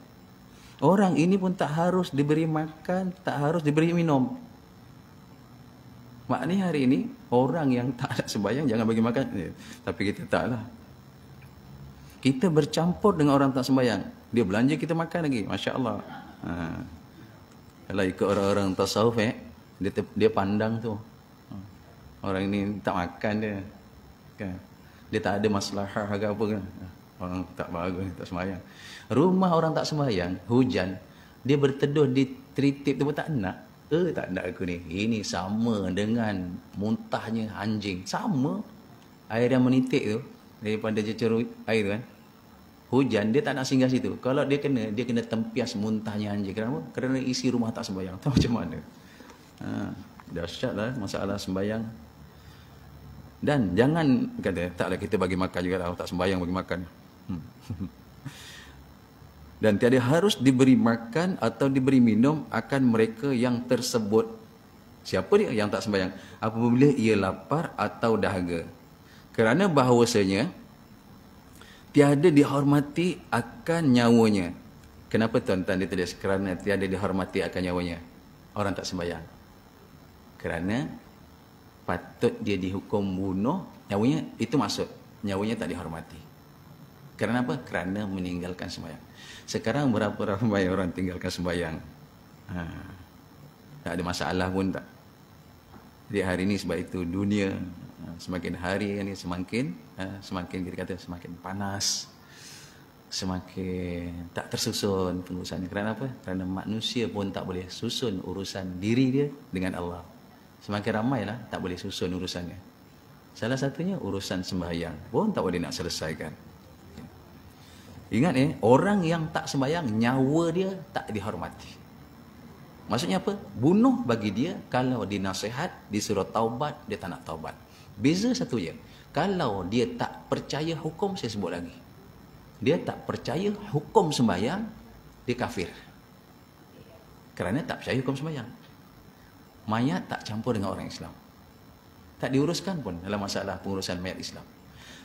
orang ini pun tak harus diberi makan, tak harus diberi minum. Maknanya hari ini, orang yang tak nak sembahyang, jangan bagi makan. Tapi kita taklah. Kita bercampur dengan orang tak sembahyang. Dia belanja, kita makan lagi. Masya Allah. Kalau ikut orang-orang tasawuf, dia pandang tu. Orang ini tak makan dia. Kan? Dia tak ada maslahah ke apa kan. Orang tak bagus, tak sembahyang. Rumah orang tak sembahyang, hujan, dia berteduh di tritip tu pun tak nak. Tak nak aku ni. Ini sama dengan muntahnya anjing. Sama. Air yang menitik tu, daripada cecer air tu kan. Hujan, dia tak nak singgah situ. Kalau dia kena tempias muntahnya anjing. Kenapa? Kerana isi rumah tak sembahyang. Tahu macam mana? Dahsyatlah masalah sembahyang. Dan jangan kata, taklah kita bagi makan juga lah, tak sembahyang bagi makan. Dan tiada harus diberi makan atau diberi minum akan mereka yang tersebut. Siapa dia yang tak sembahyang? Apabila ia lapar atau dahaga. Kerana bahawasanya tiada dihormati akan nyawanya. Kenapa tuan-tuan dia tulis? Kerana tiada dihormati akan nyawanya. Orang tak sembahyang. Kerana patut dia dihukum bunuh, nyawanya, itu maksud. Nyawanya tak dihormati. Kerana apa? Kerana meninggalkan sembahyang. Sekarang berapa ramai orang tinggalkan sembahyang? Tak ada masalah pun tak. Jadi hari ini sebab itu dunia semakin hari ini semakin kita kata semakin panas, semakin tak tersusun pengurusannya. Kerana apa? Kerana manusia pun tak boleh susun urusan diri dia dengan Allah. Semakin ramailah tak boleh susun urusannya. Salah satunya urusan sembahyang pun tak boleh nak selesaikan. Ingat orang yang tak sembahyang, nyawa dia tak dihormati. Maksudnya apa? Bunuh bagi dia, kalau dinasihat, disuruh taubat, dia tak nak taubat. Beza satu je. Kalau dia tak percaya hukum, saya sebut lagi. Dia tak percaya hukum sembahyang, dia kafir. Kerana tak percaya hukum sembahyang. Mayat tak campur dengan orang Islam. Tak diuruskan pun dalam masalah pengurusan mayat Islam.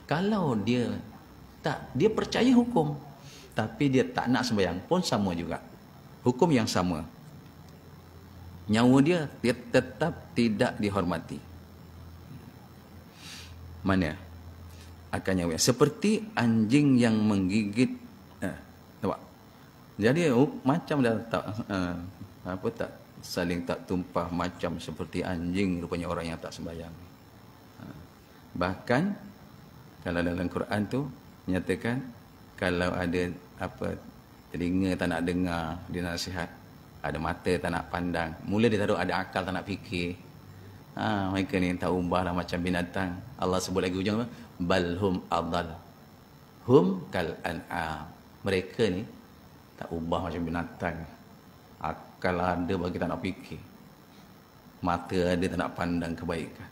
Kalau dia percaya hukum, tapi dia tak nak sembahyang, pun sama juga. Hukum yang sama. Nyawa dia tetap tidak dihormati. Mana? Akan nyawa. Seperti anjing yang menggigit. Nampak? Jadi macam dah tak apa tak saling tak tumpah macam seperti anjing rupanya orang yang tak sembahyang. Bahkan kalau dalam Quran tu menyatakan kalau ada apa telinga tak nak dengar dia nasihat, ada mata tak nak pandang, mula dia taruh ada akal tak nak fikir. Mereka ni tak ubahlah macam binatang. Allah sebut lagi hujung apa? Balhum adal. Hum kal an'am. Mereka ni tak ubah macam binatang. Akal ada bagi tak nak fikir. Mata ada tak nak pandang kebaikan.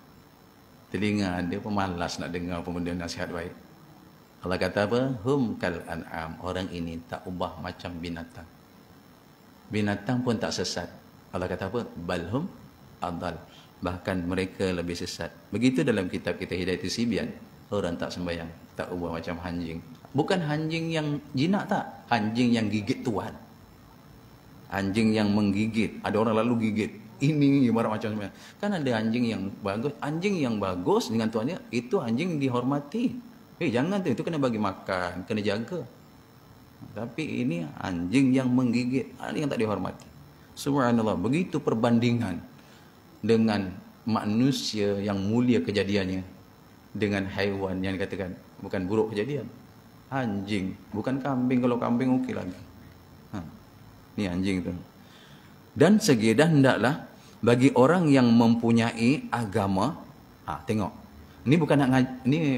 Telinga ada pemalas nak dengar benda nasihat baik. Allah kata apa? Hum kal an'am. Orang ini tak ubah macam binatang. Binatang pun tak sesat. Allah kata apa? Balhum adal. Bahkan mereka lebih sesat. Begitu dalam kitab kita Hidayatul Sibyan. Orang tak sembahyang, tak ubah macam anjing. Bukan anjing yang jinak tak. Anjing yang gigit tuan. Anjing yang menggigit. Ada orang lalu gigit. Ini ibarat macam sembahyang. Kan ada anjing yang bagus. Anjing yang bagus dengan tuannya, itu anjing dihormati. Jangan tu. Itu kena bagi makan. Kena jaga. Tapi ini anjing yang menggigit. Yang tak dihormati. Subhanallah. Begitu perbandingan dengan manusia yang mulia kejadiannya dengan haiwan yang dikatakan bukan buruk kejadian. Anjing, bukan kambing. Kalau kambing okey lagi. Ni anjing tu. Dan segedah hendaklah bagi orang yang mempunyai agama. Tengok. Ni bukan nak ni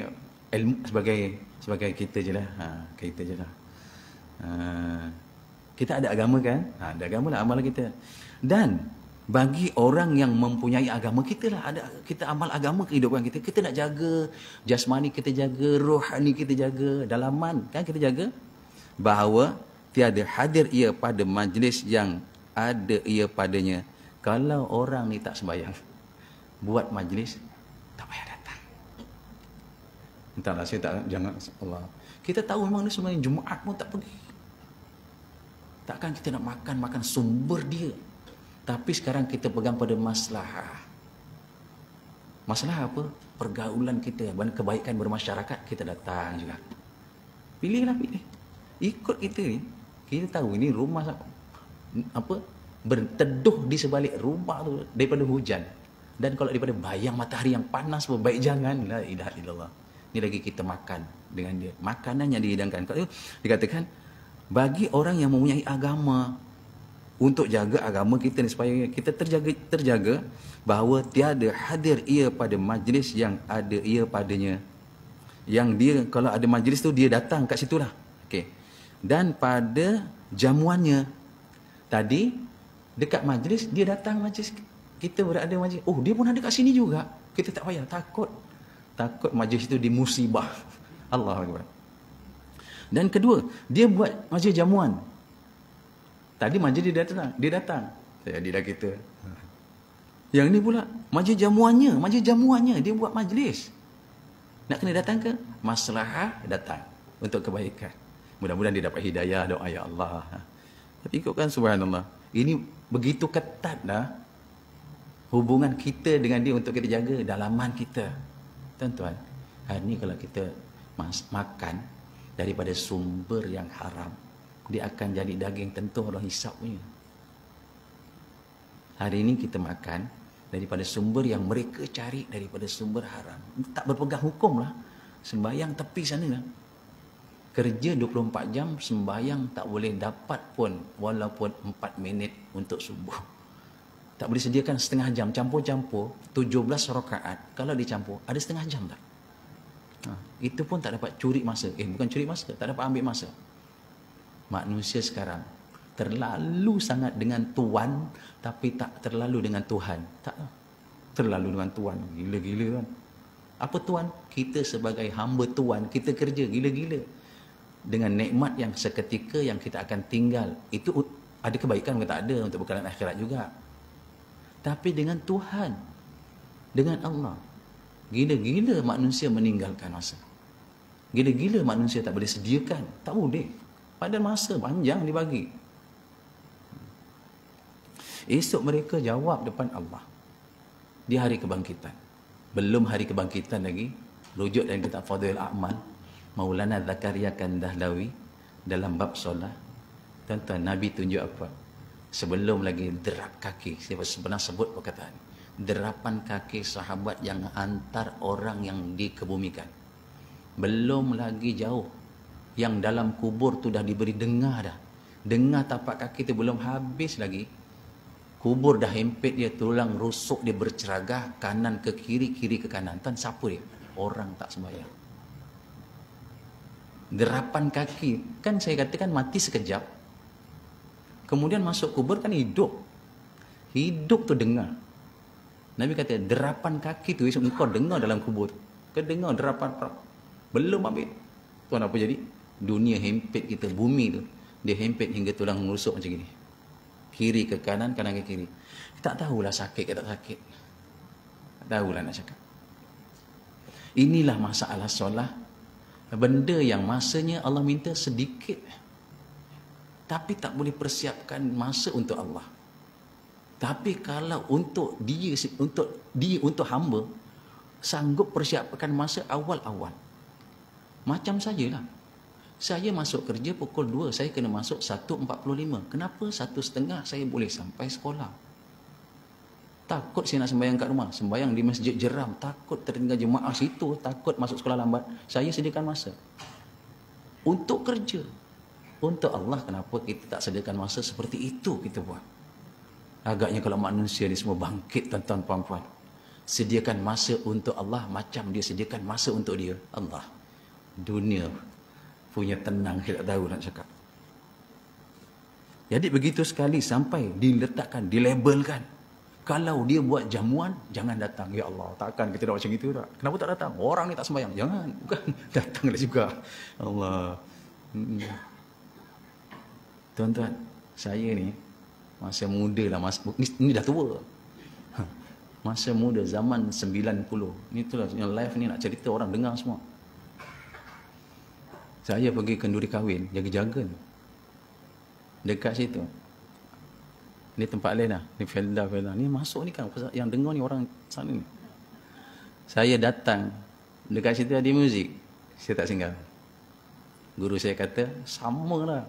ilmu sebagai kita je lah. Kita je lah. Kita ada agama kan? Ada agama lah amal kita. Dan bagi orang yang mempunyai agama, kita amal agama kehidupan kita. Kita nak jaga jasmani, kita jaga rohani, kita jaga dalaman, kan kita jaga. Bahawa tiada hadir ia pada majlis yang ada ia padanya. Kalau orang ni tak sembahyang, buat majlis, tak payah datang. Entahlah, saya tak, jangan Allah. Kita tahu memang ni sebenarnya Jumaat pun tak pergi. Takkan kita nak makan sumber dia. Tapi sekarang kita pegang pada maslahah. Masalah apa? Pergaulan kita dan kebaikan bermasyarakat, kita datang juga. Pilih. Ikut kita ni. Kita tahu ini rumah apa? Berteduh di sebalik rumah tu daripada hujan. Dan kalau daripada bayang matahari yang panas pun baik jangan. La ilaha illallah. Ni lagi kita makan dengan dia. Makanan yang dihidangkan. Kalau dikatakan bagi orang yang mempunyai agama, untuk jaga agama kita ni supaya kita terjaga bahawa tiada hadir ia pada majlis yang ada ia padanya. Yang dia kalau ada majlis tu dia datang kat situlah. Okey. Dan pada jamuannya tadi dekat majlis dia datang majlis kita berada majlis. Oh, dia pun ada kat sini juga. Kita tak payah takut majlis itu dimusibah. Allahu akbar. Dan kedua, dia buat majlis jamuan. Tadi majlis dia datang. Jadi dah kita. Yang ni pula majlis jamuannya dia buat majlis. Nak kena datang ke? Maslahah datang untuk kebaikan. Mudah-mudahan dia dapat hidayah, doa ya Allah. Tapi ikutkan subhanallah. Ini begitu ketat dah hubungan kita dengan dia untuk kita jaga dalaman kita. Tuan-tuan, hari ni kalau kita makan daripada sumber yang haram, dia akan jadi daging, tentu Allah hisap punya. Hari ini kita makan daripada sumber yang mereka cari, daripada sumber haram. Tak berpegang hukum lah. Sembayang tepi sana lah. Kerja 24 jam, sembayang tak boleh dapat pun walaupun 4 minit untuk subuh. Tak boleh sediakan setengah jam, campur-campur 17 rakaat. Kalau dicampur, ada setengah jam tak? Itu pun tak dapat curi masa. Bukan curi masa, tak dapat ambil masa. Manusia sekarang terlalu sangat dengan Tuhan, tapi tak terlalu dengan Tuhan. Tak terlalu dengan Tuhan. Gila-gila kan. Apa Tuhan? Kita sebagai hamba Tuhan, kita kerja gila-gila. Dengan nikmat yang seketika yang kita akan tinggal. Itu ada kebaikan ke tak ada untuk bekalan akhirat juga. Tapi dengan Tuhan, dengan Allah, gila-gila manusia meninggalkan masa. Gila-gila manusia tak boleh sediakan. Tak boleh. Padahal masa panjang dibagi. Esok mereka jawab depan Allah. Di hari kebangkitan. Belum hari kebangkitan lagi. Rujuk dalam kitab Fadhil A'mal. Maulana Zakaria Kandahlawi. Dalam bab solat. Tuan-tuan, Nabi tunjuk apa? Sebelum lagi derap kaki, saya pernah sebut perkataan, derapan kaki sahabat yang antar orang yang dikebumikan. Belum lagi jauh, yang dalam kubur tu dah diberi dengar dah. Dengar tapak kaki tu belum habis lagi, kubur dah hempit dia, tulang rusuk dia berceragah, kanan ke kiri, kiri ke kanan. Tuan, siapa dia? Orang tak sembahyang. Derapan kaki, kan saya katakan mati sekejap, kemudian masuk kubur kan hidup. Hidup tu dengar. Nabi kata, derapan kaki tu engkau dengar dalam kubur. Kau dengar derapan, belum ambil. Tuan, apa jadi? Dunia hempit kita, bumi tu, dia hempit hingga tulang rusuk macam gini. Kiri ke kanan, kanan ke kiri. Tak tahulah sakit ke tak sakit. Tak tahulah nak cakap. Inilah masalah solat. Benda yang masanya Allah minta sedikit, tapi tak boleh persiapkan masa untuk Allah. Tapi kalau untuk dia, untuk hamba, sanggup persiapkan masa awal-awal. Macam sajalah. Saya masuk kerja pukul 2, saya kena masuk 1.45. Kenapa 1.30 saya boleh sampai sekolah? Takut saya nak sembahyang kat rumah, sembahyang di masjid jeram, takut tertinggal jemaah situ, takut masuk sekolah lambat. Saya sediakan masa untuk kerja. Untuk Allah, kenapa kita tak sediakan masa seperti itu kita buat? Agaknya kalau manusia ni semua bangkit, tuan-tuan puan-puan, sediakan masa untuk Allah macam dia sediakan masa untuk dia, Allah. Dunia punya tenang, saya tak tahu nak cakap. Jadi begitu sekali sampai diletakkan, dilabelkan. Kalau dia buat jamuan, jangan datang. Ya Allah, takkan kita nak macam itu tak? Kenapa tak datang? Orang ni tak sembahyang. Jangan, bukan. Datanglah juga. Allah. Tuan-tuan, saya ni masa muda lah, ni dah tua. Masa muda zaman 90. Ni itulah yang live ni nak cerita orang dengar semua. Saya pergi kenduri kahwin, jaga-jaga ni. Dekat situ. Ni tempat lain lah. Ni Felda. Ni masuk ni kan. Yang dengar ni orang sana ni. Saya datang. Dekat situ ada muzik. Saya tak singgah. Guru saya kata, sama lah.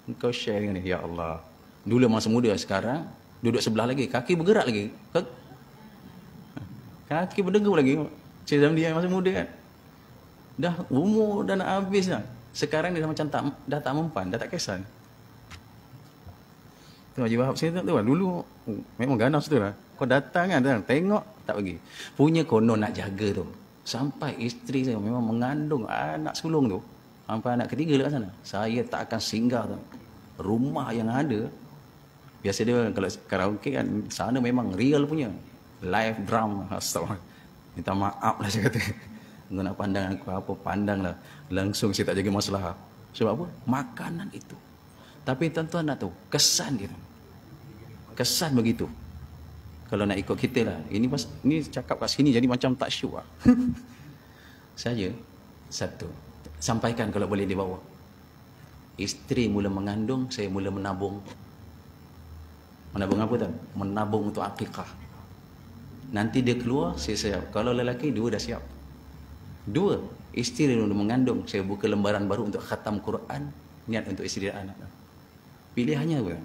Engkau share dengan ni. Ya Allah. Dulu masa muda, sekarang duduk sebelah lagi. Kaki bergerak lagi. Kaki berdengung lagi. Saya zaman dia masa muda kan. Dah umur dah nak habis dah. Sekarang dia macam dah tak mempan. Dah tak kesan. Tu Haji Wahab saya tak tahu lah. Dulu memang ganas tu lah. Kau datang kan, tengok, tak pergi. Punya konon nak jaga tu. Sampai isteri saya memang mengandung anak sulung tu. Sampai anak ketiga dekat sana. Saya tak akan singgah tu. Rumah yang ada, biasa dia kalau karaoke kan, sana memang real punya. Live drum. Astagfirullah. Minta maaf lah saya kata. Kau nak pandang aku apa, pandang lah. Langsung saya tak jaga masalah. Sebab apa? Makanan itu. Tapi tuan-tuan nak tahu, kesan dia. Kesan begitu. Kalau nak ikut kita lah. Ini cakap kat sini jadi macam tak syuk lah. Saya, satu, sampaikan kalau boleh di bawah. Isteri mula mengandung, saya mula menabung. Menabung apa tuan? Menabung untuk akikah. Nanti dia keluar, saya siap. Kalau lelaki, 2 dah siap. 2, isteri mula mengandung, saya buka lembaran baru untuk khatam Quran. Niat untuk isteri dan anak. Pilihannya apa?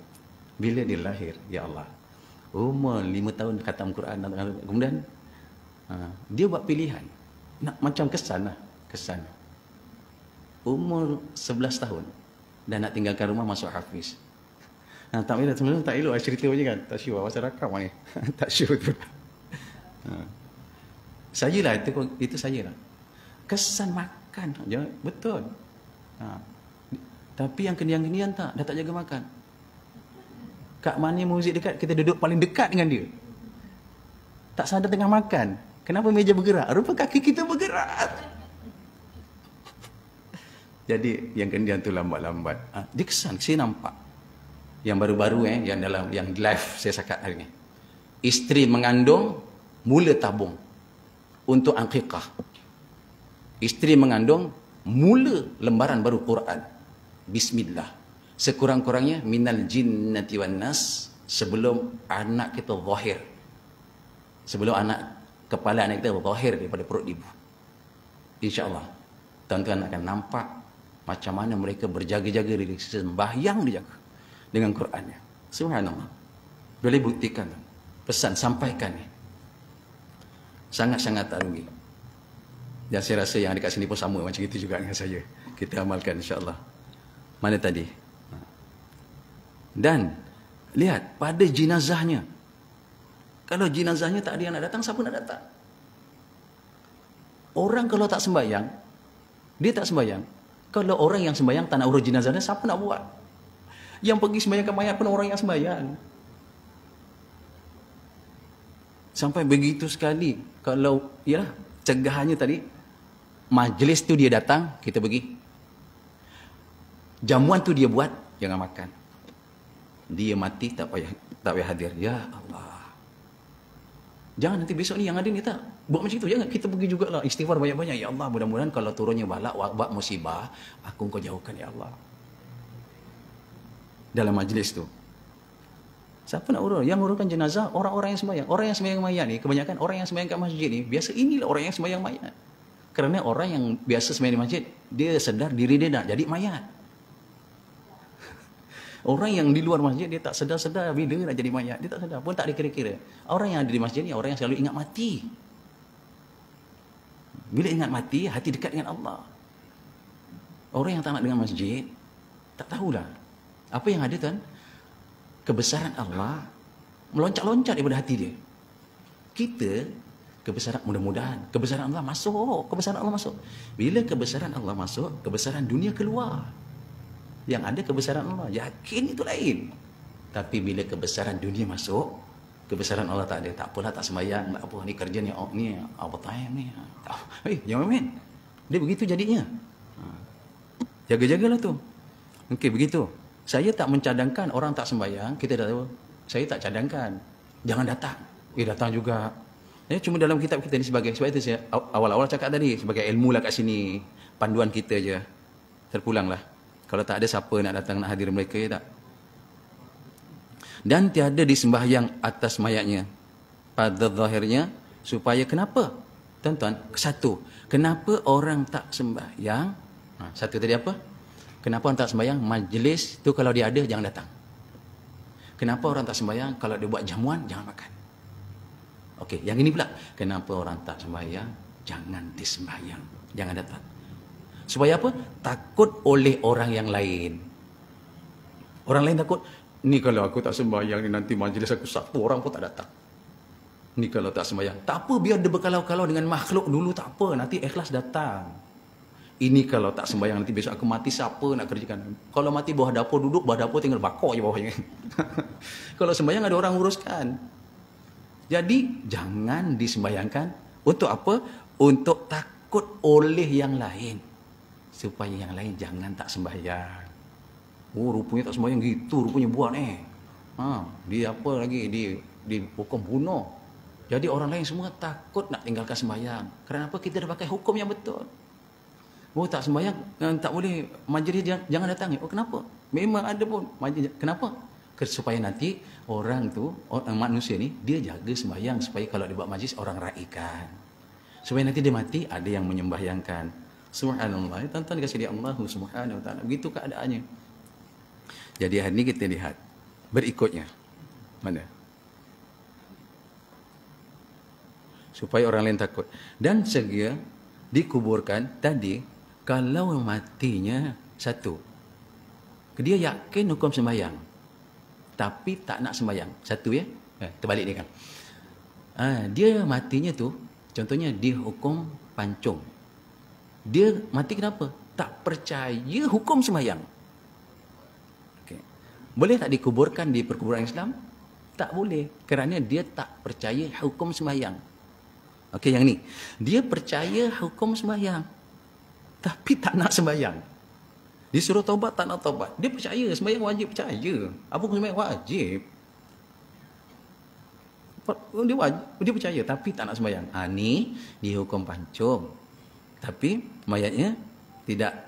Bila dia lahir, ya Allah, umur 5 tahun khatam Quran, kemudian dia buat pilihan nak macam kesan lah, kesan umur 11 tahun dan nak tinggalkan rumah masuk hafiz. Tak boleh, sebenarnya tak elok cerita macam kan, tak sure pasal rakam ni. Tak sure tu. Sajalah itu sajalah. Kesan makan, betul. Tapi yang kenian-kenian tak, dah tak jaga makan. Kak Mani muzik dekat, kita duduk paling dekat dengan dia. Tak sadar tengah makan. Kenapa meja bergerak? Rupa kaki kita bergerak. Jadi yang kenian tu lambat-lambat. Dia kesan, saya nampak. Yang baru-baru yang live saya cakap hari ni. Isteri mengandung, mula tabung untuk akikah. Isteri mengandung, mula lembaran baru Quran. Bismillah. Sekurang-kurangnya minal jinnati wan nas, sebelum anak kita zahir. Sebelum kepala anak kita zahir daripada perut ibu. InsyaAllah tuan-tuan akan nampak Macam mana mereka berjaga-jaga diri, sembahyang dijaga dengan Qurannya. Subhanallah. Boleh buktikan. Pesan, sampaikan ni. Sangat-sangat tak rugi. Dan saya rasa yang dekat sini pun sama macam itu juga dengan saya. Kita amalkan insya-Allah. Mana tadi? Dan lihat pada jenazahnya. Kalau jenazahnya tak ada yang nak datang, siapa nak datang? Orang kalau tak sembahyang, dia tak sembahyang. Kalau orang yang sembahyang tak nak urus jenazahnya, siapa nak buat? Yang pergi sembahyangkan mayat pun orang yang sembahyang. Sampai begitu sekali. Kalau, yalah, cegahannya tadi, majlis tu dia datang, kita pergi. Jamuan tu dia buat, jangan makan. Dia mati, tak payah hadir. Ya Allah. Jangan nanti besok ni yang ada ni tak buat macam itu. Jangan, kita pergi jugalah istighfar banyak-banyak. Ya Allah, mudah-mudahan kalau turunnya balak, wabak, musibah, aku engkau jauhkan ya Allah. Dalam majlis tu. Siapa nak urus? Yang uruskan jenazah, orang-orang yang sembahyang. Orang yang sembahyang mayat ni, kebanyakan orang yang sembahyang kat masjid ni, biasa inilah orang yang sembahyang mayat. Kerana orang yang biasa sembahyang di masjid, dia sedar diri dia nak jadi mayat. Orang yang di luar masjid, dia tak sedar-sedar bila nak jadi mayat. Dia tak sedar, pun tak ada kira-kira. Orang yang ada di masjid ni, orang yang selalu ingat mati. Bila ingat mati, hati dekat dengan Allah. Orang yang tak nak dengan masjid, tak tahulah. Apa yang ada tuan? Kebesaran Allah meloncat-loncat daripada hati dia. Kita, kebesaran, mudah-mudahan kebesaran Allah masuk. Kebesaran Allah masuk. Bila kebesaran Allah masuk, kebesaran dunia keluar. Yang ada kebesaran Allah, yakin itu lain. Tapi bila kebesaran dunia masuk, kebesaran Allah tak ada. Tak apalah, tak sembahyang, tak apa, ni kerja ni, apa time ni. Jangan main. Dia begitu jadinya. Jaga-jagalah tu. Okey, begitu. Saya tak mencadangkan orang tak sembahyang, kita dah tahu. Saya tak cadangkan. Jangan datang. Datang juga. Cuma dalam kitab kita ni sebab itu saya awal-awal cakap tadi, sebagai ilmu lah kat sini. Panduan kita je. Terpulanglah. Kalau tak ada, siapa nak datang, nak hadir mereka, ya tak? Dan tiada disembahyang atas mayatnya. Pada zahirnya, supaya kenapa? Tuan-tuan, satu, kenapa orang tak sembahyang? Satu tadi apa? Kenapa orang tak sembahyang? Majlis tu kalau dia ada, jangan datang. Kenapa orang tak sembahyang? Kalau dia buat jamuan, jangan makan. Okey, yang ini pula. Kenapa orang tak sembahyang? Jangan disembahyang. Jangan datang. Supaya apa? Takut oleh orang yang lain. Orang lain takut, ni kalau aku tak sembahyang ni nanti majlis aku satu orang pun tak datang. Ni kalau tak sembahyang. Tak apa, biar dia berkalau-kalau dengan makhluk dulu, tak apa. Nanti ikhlas datang. Ini kalau tak sembahyang nanti besok aku mati, siapa nak kerjakan? Kalau mati bawah dapur, duduk bawah dapur tinggal bakar je bawahnya. Kalau sembahyang ada orang uruskan. Jadi jangan disembahyangkan. Untuk apa? Untuk takut oleh yang lain. Supaya yang lain jangan tak sembahyang. Oh, rupanya tak sembahyang gitu, rupanya buat dia apa lagi? Di hukum bunuh. Jadi orang lain semua takut nak tinggalkan sembahyang. Kerana apa? Kita dah pakai hukum yang betul. Oh, tak sembahyang, tak boleh, majlis jangan datang. Oh, kenapa? Memang ada pun majlis. Kenapa? Supaya nanti orang tu, manusia ni, dia jaga sembahyang supaya kalau dia buat majlis orang raikan. Supaya nanti dia mati ada yang menyembahyangkan. Subhanallah. Tuan-tuan dikasihi Allah Subhanahu wa taala. Begitu keadaannya. Jadi hari ini kita lihat berikutnya. Mana? Supaya orang lain takut. Dan segera dikuburkan tadi, kalau matinya satu, dia yakin hukum sembahyang, tapi tak nak sembahyang. Satu ya. Terbalik ni kan. Dia matinya tu, contohnya dihukum pancung. Dia mati kenapa? Tak percaya hukum sembahyang. Okay. Boleh tak dikuburkan di perkuburan Islam? Tak boleh. Kerana dia tak percaya hukum sembahyang. Okey, yang ni. Dia percaya hukum sembahyang. Tapi tak nak sembahyang. Disuruh taubat, tak nak taubat. Dia percaya sembahyang wajib, percaya. Apa hukum sembahyang wajib? Dia percaya tapi tak nak sembahyang. Ni dihukum pancung. Tapi mayatnya tidak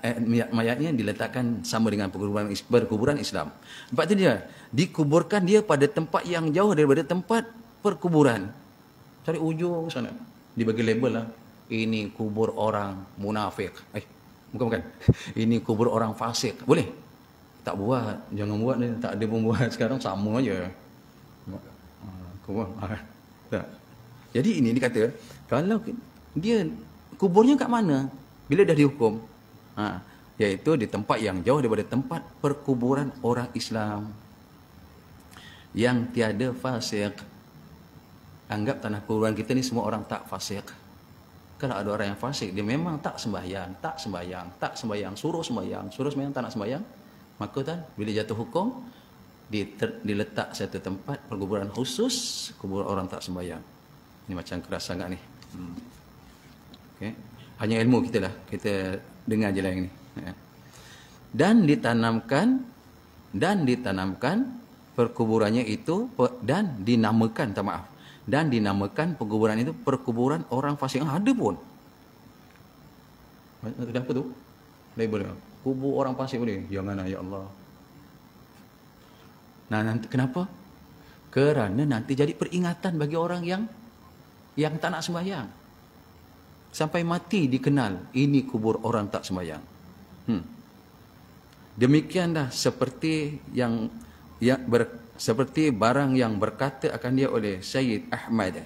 mayatnya diletakkan sama dengan perkuburan Islam. Sebab itu dia dikuburkan dia pada tempat yang jauh daripada tempat perkuburan. Cari ujung sana. Dibagi label lah. Ini kubur orang munafik. Bukan. Ini kubur orang fasik. Boleh? Tak buat. Jangan buat ni. Tak ada pun buat. Sekarang sama aja. Kubur. Tak. Jadi ini dia kata, kalau dia kuburnya kat mana? Bila dah dihukum? Iaitu di tempat yang jauh daripada tempat perkuburan orang Islam. Yang tiada fasik. Anggap tanah kuburan kita ni semua orang tak fasik. Kalau ada orang yang fasik, dia memang tak sembahyang, suruh sembahyang, tak nak sembahyang, maka kan bila jatuh hukum, diletak satu tempat perkuburan khusus, kubur orang tak sembahyang. Ini macam keras sangat ni. Okay. Hanya ilmu kita lah, kita dengar je lah yang ni. Dan ditanamkan perkuburannya itu, dan dinamakan, dan dinamakan perkuburan itu perkuburan orang fasik. Ada pun. Kenapa tu? Label kubur orang fasik boleh? Janganlah ya Allah. Nah, nanti kenapa? Kerana nanti jadi peringatan bagi orang yang tak nak sembahyang. Sampai mati dikenal ini kubur orang tak sembahyang. Demikianlah seperti seperti barang yang berkata akan dia oleh Sayyid Ahmad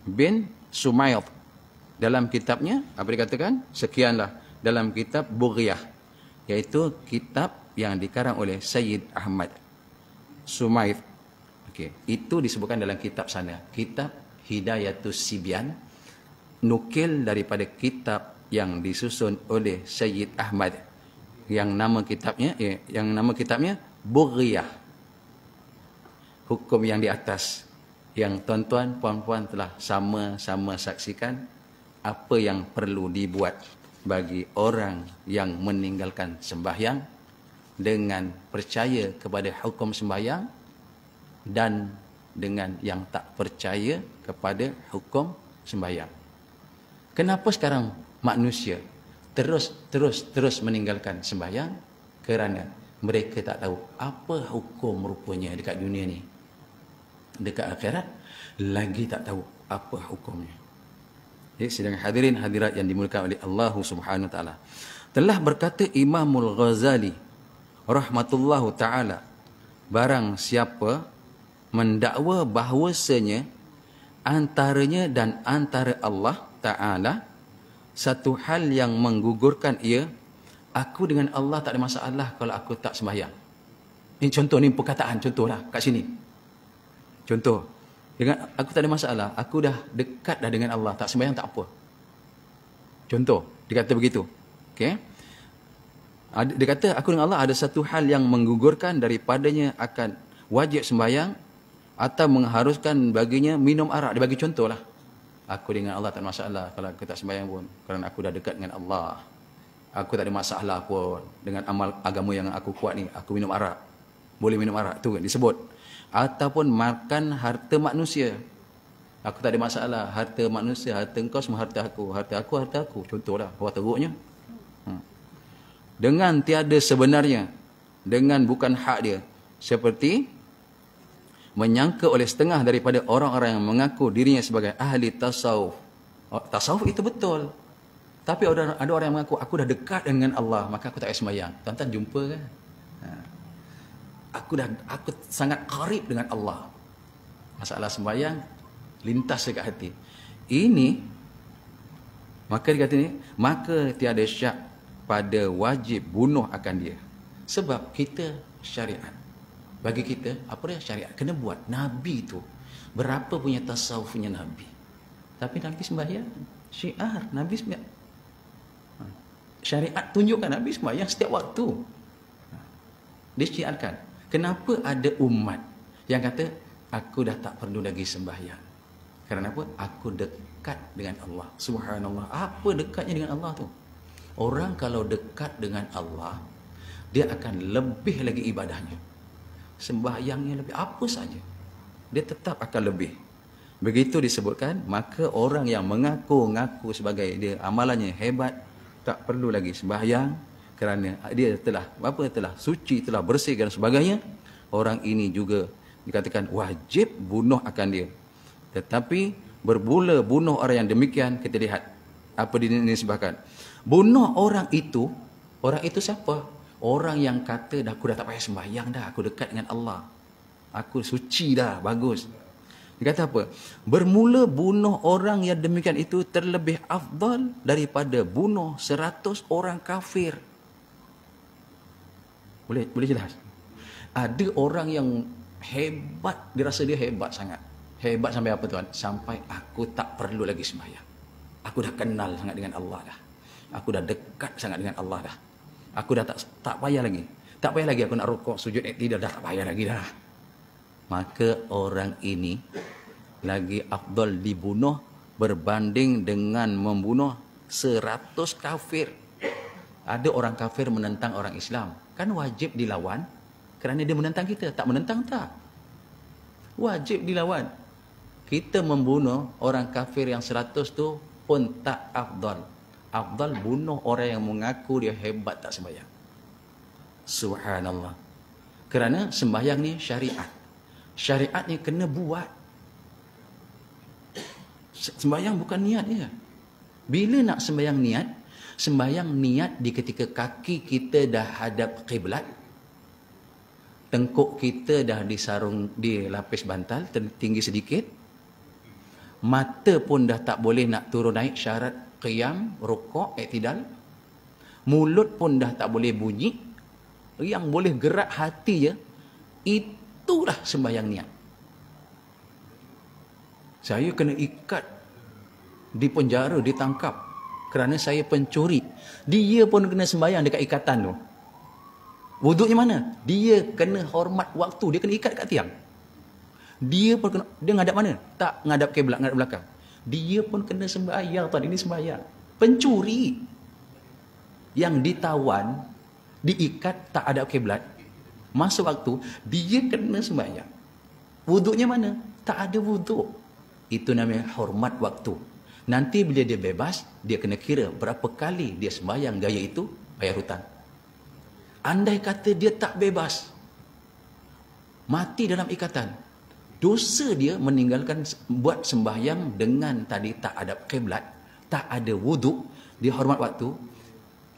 bin Sumayt dalam kitabnya, apa dikatakan? Sekianlah dalam kitab Bughyah, iaitu kitab yang dikarang oleh Sayyid Ahmad Sumayt. Okey, itu disebutkan dalam kitab sana, kitab Hidayatus Sibyan, nukil daripada kitab yang disusun oleh Sayyid Ahmad yang nama kitabnya Bughyah. Hukum yang di atas, yang tuan-tuan, puan-puan telah sama-sama saksikan, apa yang perlu dibuat bagi orang yang meninggalkan sembahyang dengan percaya kepada hukum sembahyang dan dengan yang tak percaya kepada hukum sembahyang. Kenapa sekarang manusia terus meninggalkan sembahyang? Kerana mereka tak tahu apa hukum rupanya dekat dunia ni. Dekat akhirat lagi tak tahu apa hukumnya. Jadi sedang hadirin hadirat yang dimuliakan oleh Allah Subhanahu Wa Taala, telah berkata Imamul Ghazali rahmatullahu taala, barang siapa mendakwa bahawasanya antaranya dan antara Allah Taala satu hal yang menggugurkan ia, aku dengan Allah tak ada masalah kalau aku tak sembahyang. Ini contoh, ni perkataan contohlah kat sini. Contoh, dengan aku tak ada masalah, aku dah dekat dah dengan Allah, tak sembahyang tak apa. Contoh, dia kata begitu. Okey. Dia kata aku dengan Allah ada satu hal yang menggugurkan daripadanya akan wajib sembahyang atau mengharuskan baginya minum arak. Dia bagi contohlah. Aku dengan Allah tak ada masalah kalau aku tak sembahyang pun, kerana aku dah dekat dengan Allah. Aku tak ada masalah pun dengan amal agama yang aku kuat ni, aku minum arak. Boleh minum arak tu kan disebut. Ataupun makan harta manusia. Aku tak ada masalah, harta manusia, harta engkau semua harta aku, harta aku. Contohlah, awak teruknya. Dengan tiada sebenarnya, dengan bukan hak dia. Seperti menyangka oleh setengah daripada orang-orang yang mengaku dirinya sebagai ahli tasawuf. Tasawuf itu betul. Tapi ada orang yang mengaku aku dah dekat dengan Allah, maka aku tak payah sembahyang. Tuan-tuan jumpa kan? Aku sangat qarib dengan Allah. Masalah sembahyang lintas dekat hati. Ini maka dia kata ni, maka tiada syak pada wajib bunuh akan dia. Sebab kita syariat. Bagi kita, apa dia syariat? Kena buat. Nabi tu berapa punya tasawufnya Nabi. Tapi Nabi sembahyang. Syiar Nabi sembahyang. Syariat tunjukkan Nabi sembahyang setiap waktu. Disyiarkan. Kenapa ada umat yang kata aku dah tak perlu lagi sembahyang? Kerana apa? Aku dekat dengan Allah. Subhanallah. Apa dekatnya dengan Allah tu? Orang kalau dekat dengan Allah, dia akan lebih lagi ibadahnya. Sembahyangnya lebih, apa saja, dia tetap akan lebih. Begitu disebutkan, maka orang yang mengaku-ngaku sebagai dia amalannya hebat, tak perlu lagi sembahyang, kerana dia telah suci, telah bersih dan sebagainya. Orang ini juga dikatakan wajib bunuh akan dia. Tetapi bermula bunuh orang yang demikian, kita lihat apa dinisbahkan. Bunuh orang itu siapa? Orang yang kata, dah aku dah tak payah sembahyang dah, aku dekat dengan Allah. Aku suci dah, bagus. Dia kata apa? Bermula bunuh orang yang demikian itu terlebih afdal daripada bunuh 100 orang kafir. Boleh jelas? Ada orang yang hebat, dia rasa dia hebat sangat. Hebat sampai apa tuan? Sampai aku tak perlu lagi sembahyang. Aku dah kenal sangat dengan Allah dah. Aku dah dekat sangat dengan Allah dah. Aku dah tak payah lagi. Tak payah lagi aku nak rukuk, sujud, tidak, dah tak payah lagi dah. Maka orang ini lagi afdal dibunuh berbanding dengan membunuh 100 kafir. Ada orang kafir menentang orang Islam, kan wajib dilawan kerana dia menentang kita. Tak menentang tak, wajib dilawan. Kita membunuh orang kafir yang 100 tu pun tak afdal. Afdal bunuh orang yang mengaku dia hebat tak sembahyang. Subhanallah. Kerana sembahyang ni syariat. Syariat ni kena buat. Sembahyang bukan niat dia. Bila nak sembahyang niat? Sembahyang niat di ketika kaki kita dah hadap kiblat, tengkuk kita dah disarung di lapis bantal tinggi sedikit, mata pun dah tak boleh nak turun naik syarat qiyam, rukuk, i'tidal, mulut pun dah tak boleh bunyi, yang boleh gerak hati je. Itulah sembahyang niat. Saya kena ikat di penjara, ditangkap kerana saya pencuri. Dia pun kena sembahyang dekat ikatan tu. Wuduknya mana? Dia kena hormat waktu, dia kena ikat kat tiang. Dia pun kena, dia ngadap mana? Tak ngadap kiblat, ngadap belakang. Dia pun kena sembahyang tuan, ini sembahyang. Pencuri yang ditawan, diikat, tak ada kiblat, masuk waktu, dia kena sembahyang. Wuduknya mana? Tak ada wuduk. Itu namanya hormat waktu. Nanti bila dia bebas, dia kena kira berapa kali dia sembahyang gaya itu, bayar hutang. Andai kata dia tak bebas, mati dalam ikatan, dosa dia meninggalkan buat sembahyang dengan tadi tak ada kiblat, tak ada wuduk, dia hormat waktu,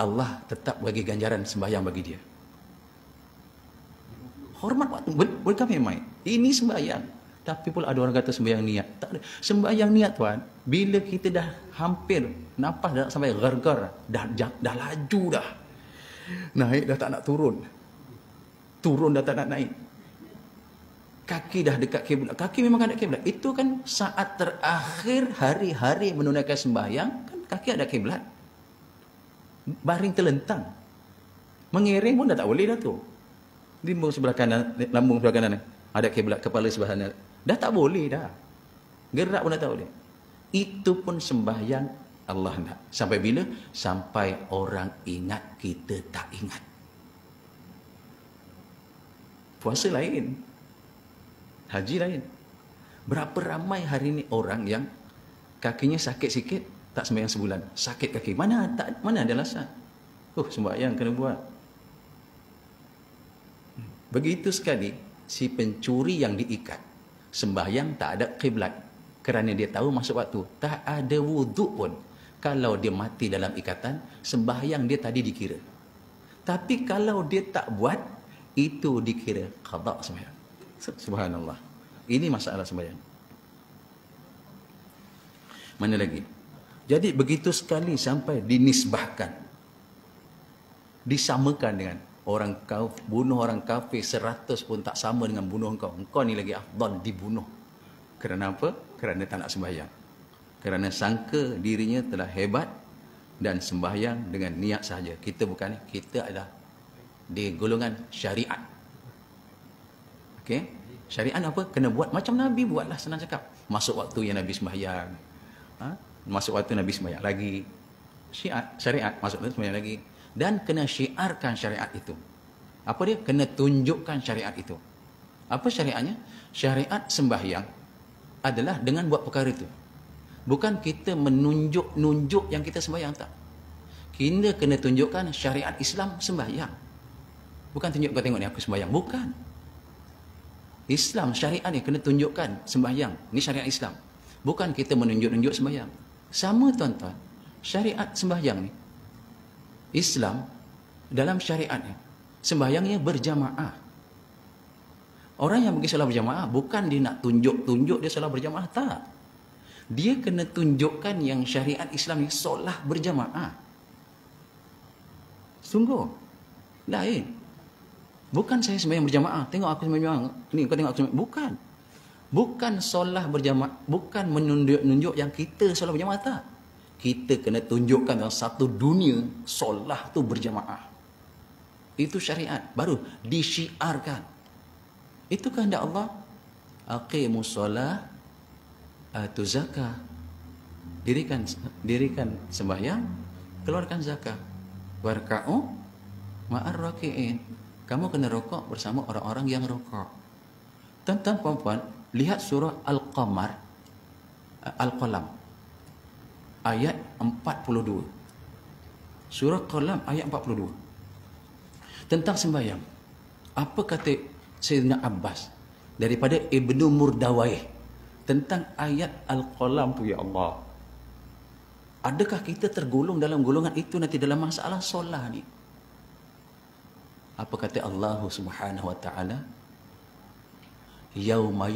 Allah tetap bagi ganjaran sembahyang bagi dia. Hormat waktu, bukan main. Ini sembahyang. Tapi pula ada orang kata sembahyang niat. Tak ada. Sembahyang niat tuan, bila kita dah hampir nafas dah sampai gar-gar, dah laju dah. Naik dah tak nak turun. Turun dah tak nak naik. Kaki dah dekat kiblat. Kaki memang ada kiblat. Itu kan saat terakhir hari-hari menunaikan sembahyang, kan kaki ada kiblat. Baring terlentang. Mengiring pun dah tak boleh dah tu. Lambung sebelah kanan ada kiblat, kepala sebelah kanan. Dah tak boleh dah. Gerak pun dah tak boleh. Itu pun sembahyang Allah nak. Sampai bila? Sampai orang ingat kita tak ingat. Puasa lain, haji lain. Berapa ramai hari ni orang yang kakinya sakit sikit, tak sembahyang sebulan. Sakit kaki. Mana ada alasan? Sembahyang kena buat. Begitu sekali si pencuri yang diikat, sembahyang tak ada kiblat kerana dia tahu masuk waktu, tak ada wuduk pun. Kalau dia mati dalam ikatan, sembahyang dia tadi dikira. Tapi kalau dia tak buat, itu dikira qada sembahyang. Subhanallah. Ini masalah sembahyang. Mana lagi? Jadi begitu sekali sampai dinisbahkan, disamakan dengan orang kafir. Bunuh orang kafir 100 pun tak sama dengan bunuh engkau. Engkau ni lagi afdal dibunuh. Kerana apa? Kerana tak nak sembahyang. Kerana sangka dirinya telah hebat dan sembahyang dengan niat sahaja. Kita bukan, kita adalah di golongan syariat. Okey? Syariat apa? Kena buat macam Nabi buatlah, senang cakap. Masuk waktu yang Nabi sembahyang. Masuk waktu Nabi sembahyang lagi. Syariat masuk waktu sembahyang lagi. Dan kena syiarkan syariat itu. Apa dia? Kena tunjukkan syariat itu. Apa syariatnya? Syariat sembahyang adalah dengan buat perkara itu. Bukan kita menunjuk yang kita sembahyang, tak. Kita kena tunjukkan syariat Islam sembahyang. Bukan tunjuk kau tengok ni aku sembahyang. Bukan. Islam, syariat ni kena tunjukkan sembahyang. Ni syariat Islam. Bukan kita menunjuk-nunjuk sembahyang. Sama tuan-tuan. Syariat sembahyang ni Islam dalam syariatnya sembahyangnya berjamaah. Orang yang pergi solat berjamaah bukan dia nak tunjuk-tunjuk dia solat berjamaah, tak. Dia kena tunjukkan yang syariat Islam ni solat berjamaah. Sungguh lain. Bukan saya sembahyang berjamaah, tengok aku sembahyang ni, kau tengok aku sembahyang. Bukan solat berjamaah, bukan menunjuk-nunjuk yang kita solat berjamaah, tak. Kita kena tunjukkan dalam satu dunia solat tu berjamaah. Itu syariat, baru disyiarkan. Itu kehendak Allah. Aqimus solah, atu zakah. Dirikan sembahyang, keluarkan zakat. Warka'u ma'ar raki'in. Kamu kena rokok bersama orang-orang yang rokok. Tuan-tuan puan-puan, lihat surah Al-Qamar, Al-Qalam ayat 42. Surah Qalam ayat 42. Tentang sembahyang. Apa kata Sayyidina Abbas daripada Ibnu Murdawaih tentang ayat Al-Qalam tu, ya Allah? Adakah kita tergolong dalam golongan itu nanti dalam masalah solat ni? Apa kata Allah Subhanahu wa taala? Yauma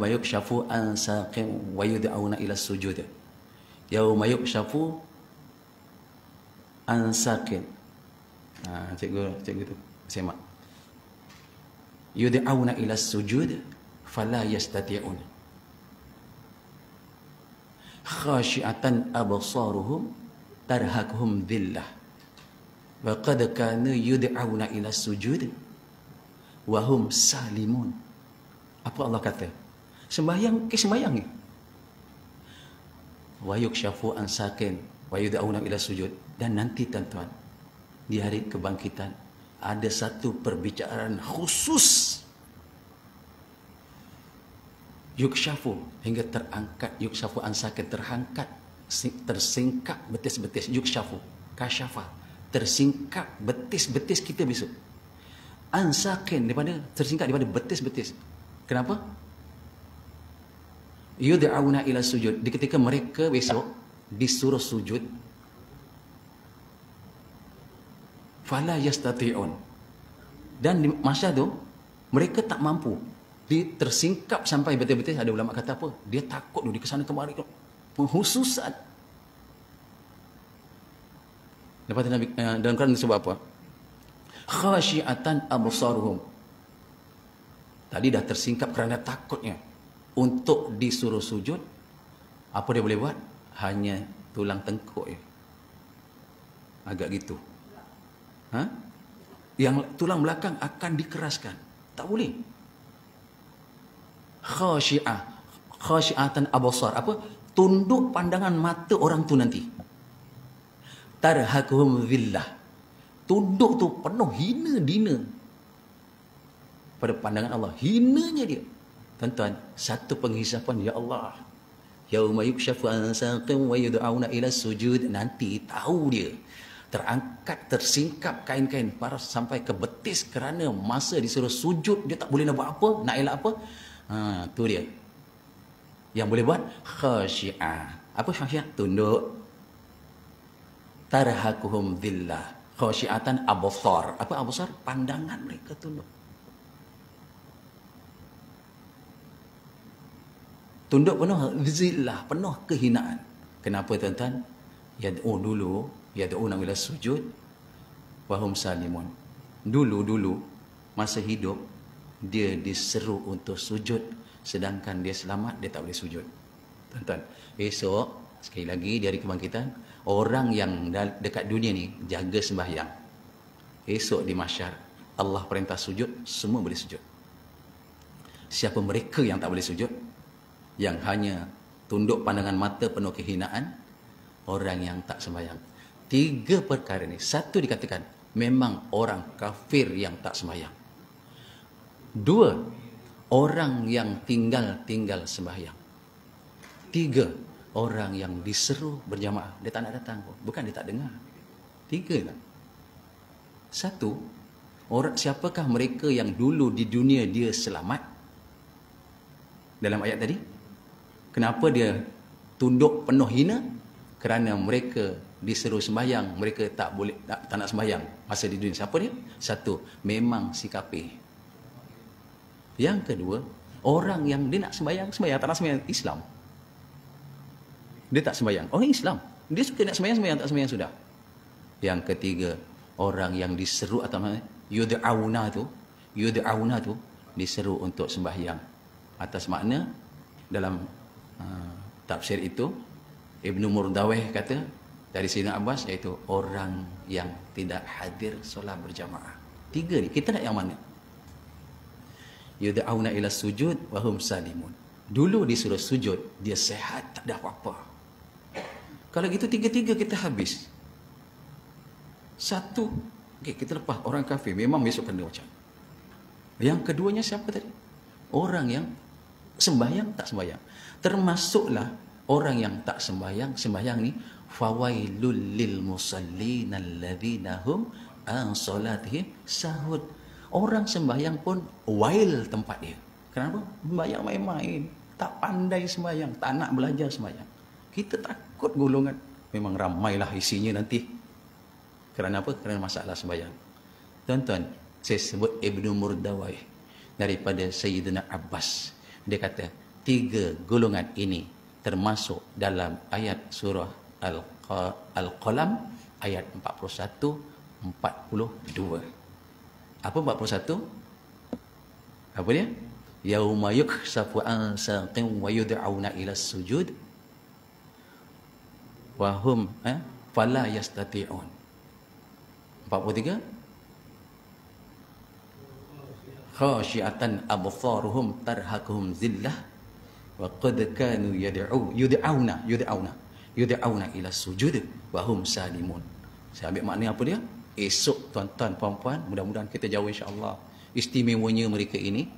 yukshafu an saqin wa yud'auna ila sujud. Yauma yukshafu an saqin. Cikgu tu semak. Yud'auna ila sujud fala yastati'un. Khashi'atan absaruhum tarhaquhum dhillah. Wa qad kanu yud'auna ila sujud wa hum salimun. Apa Allah kata? Sembahyang ke sembahyang ni. Wa yukshafu an sakin wa yud'auna ila sujud. Dan nanti tuan-tuan, di hari kebangkitan ada satu perbicaraan khusus. Yukshafu hingga terangkat, yukshafu an sakin terangkat, tersingkap betis-betis. Yukshafu kasyafa, tersingkap betis-betis kita besok. An sakin daripada tersingkap daripada betis-betis. Kenapa? Yud'auna ila sujud. Di ketika mereka besok disuruh sujud, fala yastati'un. Dan di masa tu mereka tak mampu. Dia tersingkap sampai betul-betul. Ada ulama kata apa? Dia takut dia kesana kemari. Penghususan. Lepas tu Nabi dalam Quran disebut apa? Khasyiatan absaruhum. Tadi dah tersingkap kerana takutnya untuk disuruh sujud. Apa dia boleh buat? Hanya tulang tengkuk je. Agak gitu. Yang tulang belakang akan dikeraskan. Tak boleh. Khasyiatan absar. Apa? Tunduk pandangan mata orang tu nanti. Tarhaquhum dhillah. Tunduk tu penuh hina dina pada pandangan Allah. Hinanya dia. Tuan-tuan, satu penghisapan, ya Allah. Yauma yukshafu an saqin wa yud'auna ila sujud. Nanti tahu dia. Terangkat, tersingkap kain-kain paras sampai ke betis kerana masa disuruh sujud dia tak boleh nak buat apa, nak elak apa. Tu dia. Yang boleh buat khasyi'ah. Apa khasyi'ah? Tunduk. Tarhaquhum dhillah. Khasyi'atan absar. Apa absar? Pandangan mereka tunduk. Tunduk penuh zillah, penuh kehinaan. Kenapa tuan-tuan? Yad'una ila sujud wa hum salimun. Dulu masa hidup dia diseru untuk sujud, sedangkan dia selamat, dia tak boleh sujud. Tuan-tuan, esok sekali lagi di hari kebangkitan, orang yang dekat dunia ni jaga sembahyang. Esok di mahsyar Allah perintah sujud, semua boleh sujud. Siapa mereka yang tak boleh sujud? Yang hanya tunduk pandangan mata penuh kehinaan, orang yang tak sembahyang. 3 perkara ni. 1 dikatakan memang orang kafir yang tak sembahyang. 2, orang yang tinggal sembahyang. 3, orang yang diseru berjamaah. Dia tak nak datang pun. Bukan dia tak dengar. 3 lah. 1, orang siapakah mereka yang dulu di dunia dia selamat? Dalam ayat tadi, kenapa dia tunduk penuh hina kerana mereka disuruh sembahyang, mereka tak boleh tak nak sembahyang masa di dunia. Siapa dia? Satu, memang si kafir. Yang kedua, orang yang dia nak sembahyang tak nak sembahyang Islam. Dia tak sembahyang. Orang Islam, dia suka nak sembahyang tak sembahyang sudah. Yang ketiga, orang yang diseru atau yud'auna tu diseru untuk sembahyang. Atas makna dalam tafsir itu Ibnu Murdawih kata dari Sayyidina Abbas, iaitu orang yang tidak hadir solat berjamaah. Tiga ni, kita nak yang mana? Yud'auna ila sujud wa hum salimun. Dulu disuruh sujud, dia sehat, tak ada apa-apa. Kalau gitu tiga-tiga kita habis. Satu, okay, kita lepas orang kafir, memang besok kena macam. Yang keduanya siapa tadi? Orang yang sembahyang tak sembahyang. Termasuklah orang yang tak sembahyang ni, fawailul lil musallin alladzina hum an salatihim sahud. Orang sembahyang pun wail tempat dia. Kenapa? Sembahyang main-main, tak pandai sembahyang, tak nak belajar sembahyang. Kita takut golongan, memang ramailah isinya nanti. Kerana apa? Kerana masalah sembahyang. Tuan-tuan, saya sebut Ibnu Murdawai daripada Sayyidina Abbas. Dia kata, tiga golongan ini termasuk dalam ayat surah Al-Qalam ayat 41, 42. Apa 41? Apa dia? Yauma yukshafu an saqin wa yud'auna ila sujud wa hum fala yastati'un. 43. Khasyiatan absaruhum tarhaquhum zillah wa qad kanu yud'auna ila sujud wa hum salimun. Saya ambil makna apa dia? Esok tuan-tuan puan-puan, mudah-mudahan kita jauh insya-Allah. Istimewanya mereka ini,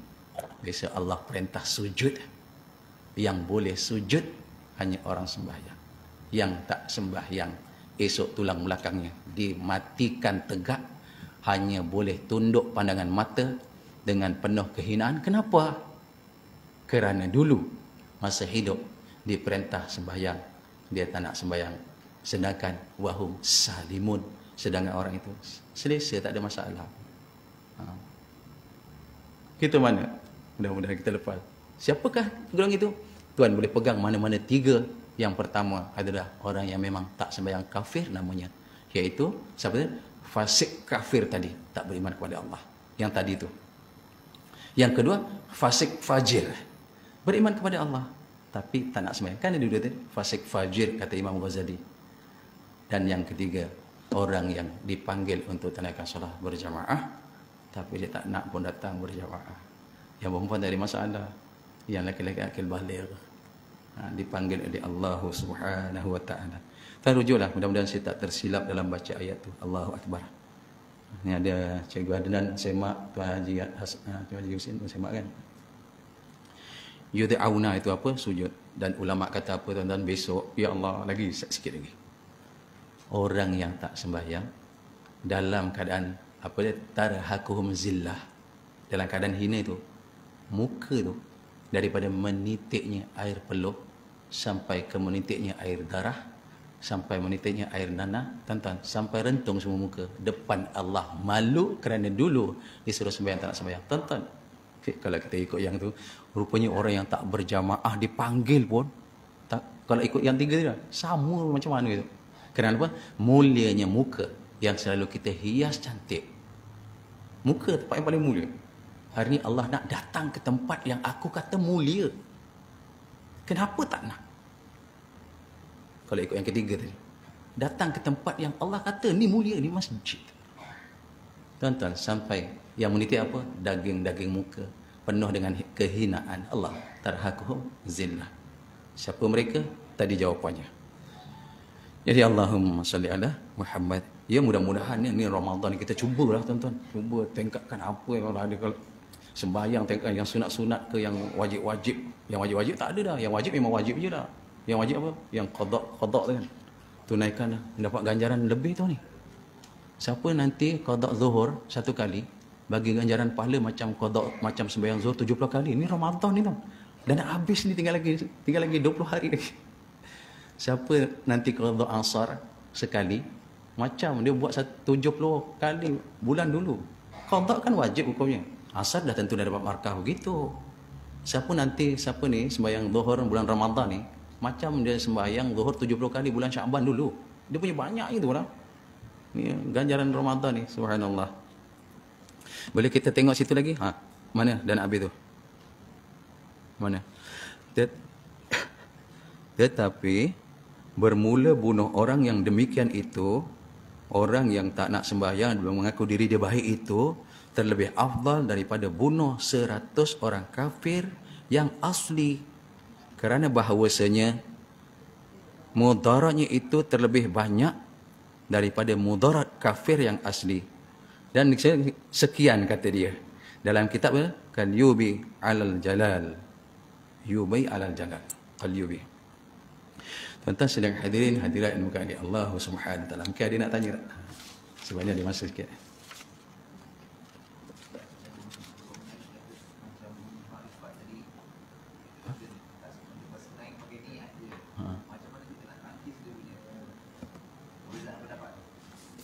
biasa Allah perintah sujud. Yang boleh sujud hanya orang sembahyang. Yang tak sembahyang, esok tulang belakangnya dimatikan tegak, hanya boleh tunduk pandangan mata dengan penuh kehinaan. Kenapa? Kerana dulu masa hidup diperintah sembahyang, dia tak nak sembahyang. Sedangkan wahum salimun, sedangkan orang itu selesa, tak ada masalah. Kita mana? Mudah-mudahan kita lepas. Siapakah golongan itu? Tuan boleh pegang mana-mana tiga. Yang pertama adalah orang yang memang tak sembahyang, kafir namanya, iaitu siapa dia? Fasik kafir tadi, tak beriman kepada Allah. Yang tadi itu. Yang kedua, fasik fajir, beriman kepada Allah tapi tak nak sembahyang. Kan ada dua tadi, fasik fajir kata Imam Ghazali. Dan yang ketiga, orang yang dipanggil untuk tunaikan solat berjamaah tapi dia tak nak pun datang berjamaah. Yang perempuan tak ada masalah, yang lelaki-lelaki akil baligh dipanggil oleh Allah Subhanahu wa taala. Rujuklah, mudah-mudahan saya tak tersilap dalam baca ayat tu. Allahu akbar. Ini ada Cikgu Adnan semak, Tuan Haji Tuan Haji Husin pun semak kan. Yud'auna itu apa? Sujud. Dan ulama kata apa tuan-tuan? Besok, ya Allah, lagi sikit lagi. Orang yang tak sembahyang dalam keadaan apa dia? Tarhaquhum zillah. Dalam keadaan hina itu, muka tu daripada menitiknya air peluh sampai ke menitiknya air darah, sampai menitiknya air nanah, tuan-tuan, sampai rentung semua muka depan Allah. Malu kerana dulu disuruh sembahyang tak nak sembahyang. Tuan-tuan, kalau kita ikut yang tu, rupanya orang yang tak berjamaah dipanggil pun tak, kalau ikut yang tiga dia sama macam mana itu. Kenapa? Mulianya muka yang selalu kita hias cantik. Muka tempat yang paling mulia. Hari ni Allah nak datang ke tempat yang aku kata mulia. Kenapa tak nak? Kalau ikut yang ketiga tadi, datang ke tempat yang Allah kata ni mulia, ni masjid. Tuan-tuan, sampai yang menitik apa? Daging-daging muka penuh dengan kehinaan. Allah tarhaquhum zillah. Siapa mereka? Tadi jawapannya. Jadi Allahumma salli ala Muhammad. Ya, mudah-mudahan ni Ramadan ni kita cubalah tuan-tuan. Cuba tingkatkan apa yang ada, kalau sembahyang tingkatkan yang sunat-sunat ke yang wajib-wajib. Yang wajib-wajib tak ada dah. Yang wajib memang wajib je dah. Yang wajib apa? Yang qada tu kan. Tunaikan dah. Dapat ganjaran lebih tau ni. Siapa nanti qada zuhur satu kali, bagi ganjaran pahala macam qada, macam sembahyang zuhur 70 kali. Ni Ramadan ni tau. Dan nak habis ni tinggal lagi 20 hari lagi. Siapa nanti qada asar sekali, macam dia buat 70 kali bulan dulu. Qada kan wajib hukumnya. Asar dah tentu dah dapat markah begitu. Siapa ni sembahyang zuhur bulan Ramadan ni, macam dia sembahyang zuhur 70 kali bulan Syaban dulu. Dia punya banyak itu orang. Ni ganjaran Ramadan ni, subhanallah. Boleh kita tengok situ lagi? Mana dan habis tu? Mana? Tetapi bermula bunuh orang yang demikian itu, orang yang tak nak sembahyang dan mengaku diri dia baik itu, terlebih afdal daripada bunuh 100 orang kafir yang asli, kerana bahawasanya mudaratnya itu terlebih banyak daripada mudarat kafir yang asli. Dan sekian kata dia dalam kitab Al-Yubi alal Jalal, Yubi alal Jalal, Al-Yubi. Tuan-tuan sedang hadirin hadirat yang berkahwani Allah Subhanahu wa taala. Mungkin ada nak tanya tak? Sebenarnya ada masa sikit.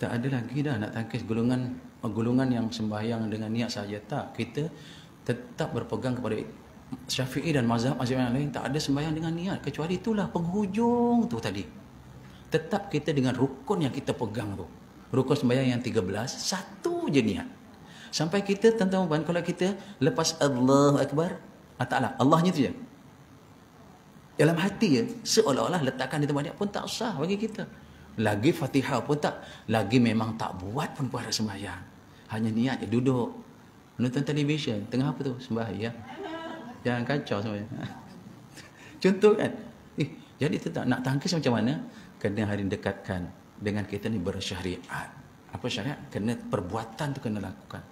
Tak ada lagi dah nak tangkis golongan yang sembahyang dengan niat saja. Tak, kita tetap berpegang kepada Syafi'i dan mazhab yang lain. Tak ada sembahyang dengan niat, kecuali itulah penghujung tu tadi. Tetap kita dengan rukun yang kita pegang tu. Rukun sembahyang yang 13, satu je niat. Sampai kita tuan-tuan, kalau kita lepas Allahu Akbar, Ta'ala, Allahnya tu je, dalam hati je, seolah-olah letakkan di tempat dia pun tak sah bagi kita. Lagi Fatihah pun tak, lagi memang tak buat pun pada sembahyang. Hanya niat je, duduk menonton televisyen, tengah apa tu? Sembahyang. Jangan kacau sembahyang. Contoh kan? Jadi tetap nak tangkis macam mana? Kena hari dekatkan dengan kita ni bersyariat. Apa syariat? Kena perbuatan tu kena lakukan.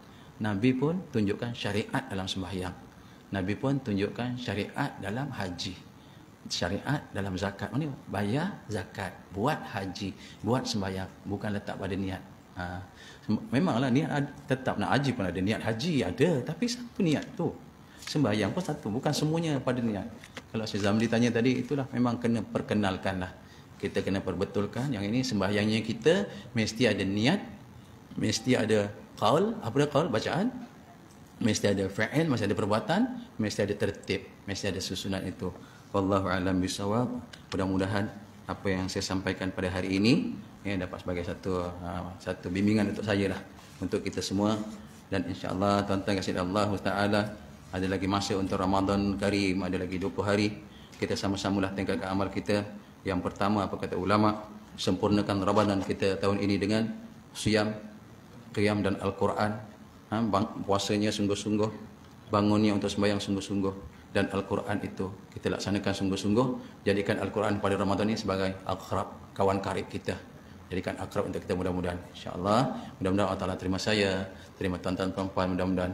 Nabi pun tunjukkan syariat dalam sembahyang. Nabi pun tunjukkan syariat dalam haji. Syariat dalam zakat. Mana? Bayar zakat, buat haji, buat sembahyang, bukan letak pada niat. Memanglah niat tetap nak haji pun ada, niat haji ada, tapi satu niat tu. Sembahyang pun satu, bukan semuanya pada niat. Kalau Syekh Zamli tanya tadi, itulah memang kena perkenalkanlah. Kita kena perbetulkan yang ini sembahyangnya kita mesti ada niat, mesti ada qaul, apa dia qaul, bacaan, mesti ada fa'il, mesti ada perbuatan, mesti ada tertib, mesti ada susunan itu. Wallahu a'lam bisawab. Mudah-mudahan apa yang saya sampaikan pada hari ini dapat sebagai satu bimbingan untuk saya lah, untuk kita semua. Dan insya-Allah tuan-tuan kasih Allah Taala, ada lagi masa untuk Ramadan Karim, ada lagi 20 hari. Kita sama-samalah tingkatkan amal kita. Yang pertama, apa kata ulama, sempurnakan Ramadan kita tahun ini dengan siyam, qiyam dan Al-Quran. Puasanya sungguh-sungguh, bangunnya untuk sembahyang sungguh-sungguh, dan Al-Quran itu kita laksanakan sungguh-sungguh. Jadikan Al-Quran pada Ramadan ini sebagai akrab, kawan karib kita. Jadikan akrab untuk kita mudah-mudahan. InsyaAllah, mudah-mudahan Allah Ta'ala terima saya, terima tuan-tuan perempuan, mudah-mudahan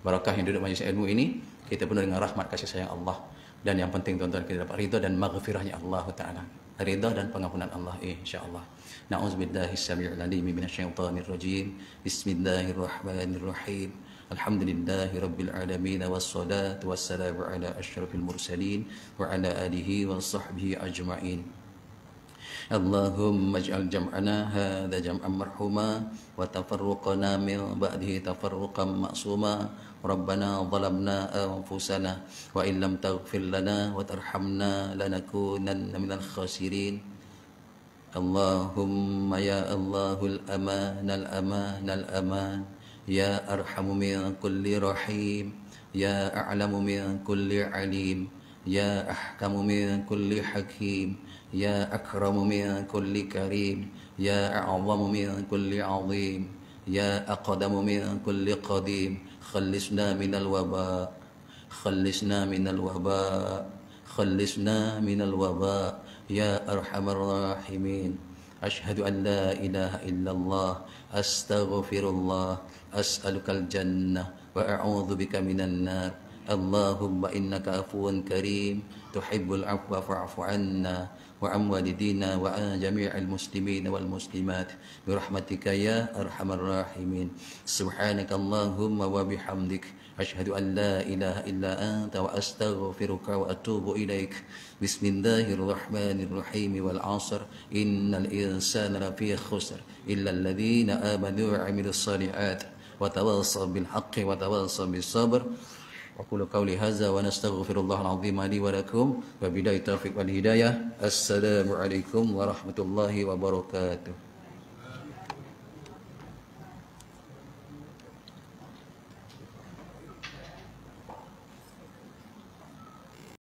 barakah yang duduk majlis ilmu ini, kita penuh dengan rahmat kasih sayang Allah. Dan yang penting tuan-tuan, kita dapat ridha dan maghfirahnya Allah Ta'ala. Ridha dan pengampunan Allah, insyaAllah. Na'udzubillahi as-sami'il 'alim minasyaitonir rajim. Bismillahirrahmanirrahim. Alhamdulillahi rabbil alamin, wassalatu wassalamu ala asyrafil mursalin wa ala alihi wa sahbihi ajma'in. Allahumma ij'al jam'ana hadha jam'an marhuma wa tafarruqana min ba'dihi tafarruqan ma'suma. Rabbana zalamna anfusana wa in lam taghfir lana wa tarhamna lanakunanna minal khasirin. Allahumma ya Allahul aman al-aman al-aman, ya arhamu min kulli rahim, ya a'lamu min kulli alim, ya ahkamu min kulli hakim, ya akramu min kulli karim, ya a'zamu min kulli azim, ya aqdamu min kulli qadim. Khallisna minal waba, khallisna minal waba, khallisna minal waba, ya arhamar rahimin. Ashhadu an la ilaha illallah, astaghfirullah, as'alukal jannah wa a'udzu bika minan nar. Allahumma innaka afuwun karim, tuhibbul afwa fa'fu anna wa an walidina wa an jami'il muslimin wal muslimat birahmatika ya arhamar rahimin. Subhanaka Allahumma wa bihamdik, أشهد أن لا إله إلا أنت وأستغفرك وأتوب إليك. بسم الله الرحمن الرحيم. والعصر إن الإنسان لفي خسر إلا الذين آمنوا وعملوا الصالحات وتواصوا بالحق وتواصوا بالصبر. أقول قولي هذا ونستغفر الله العظيم لي ولكم وبالله التوفيق والهداية. السلام عليكم ورحمة الله وبركاته.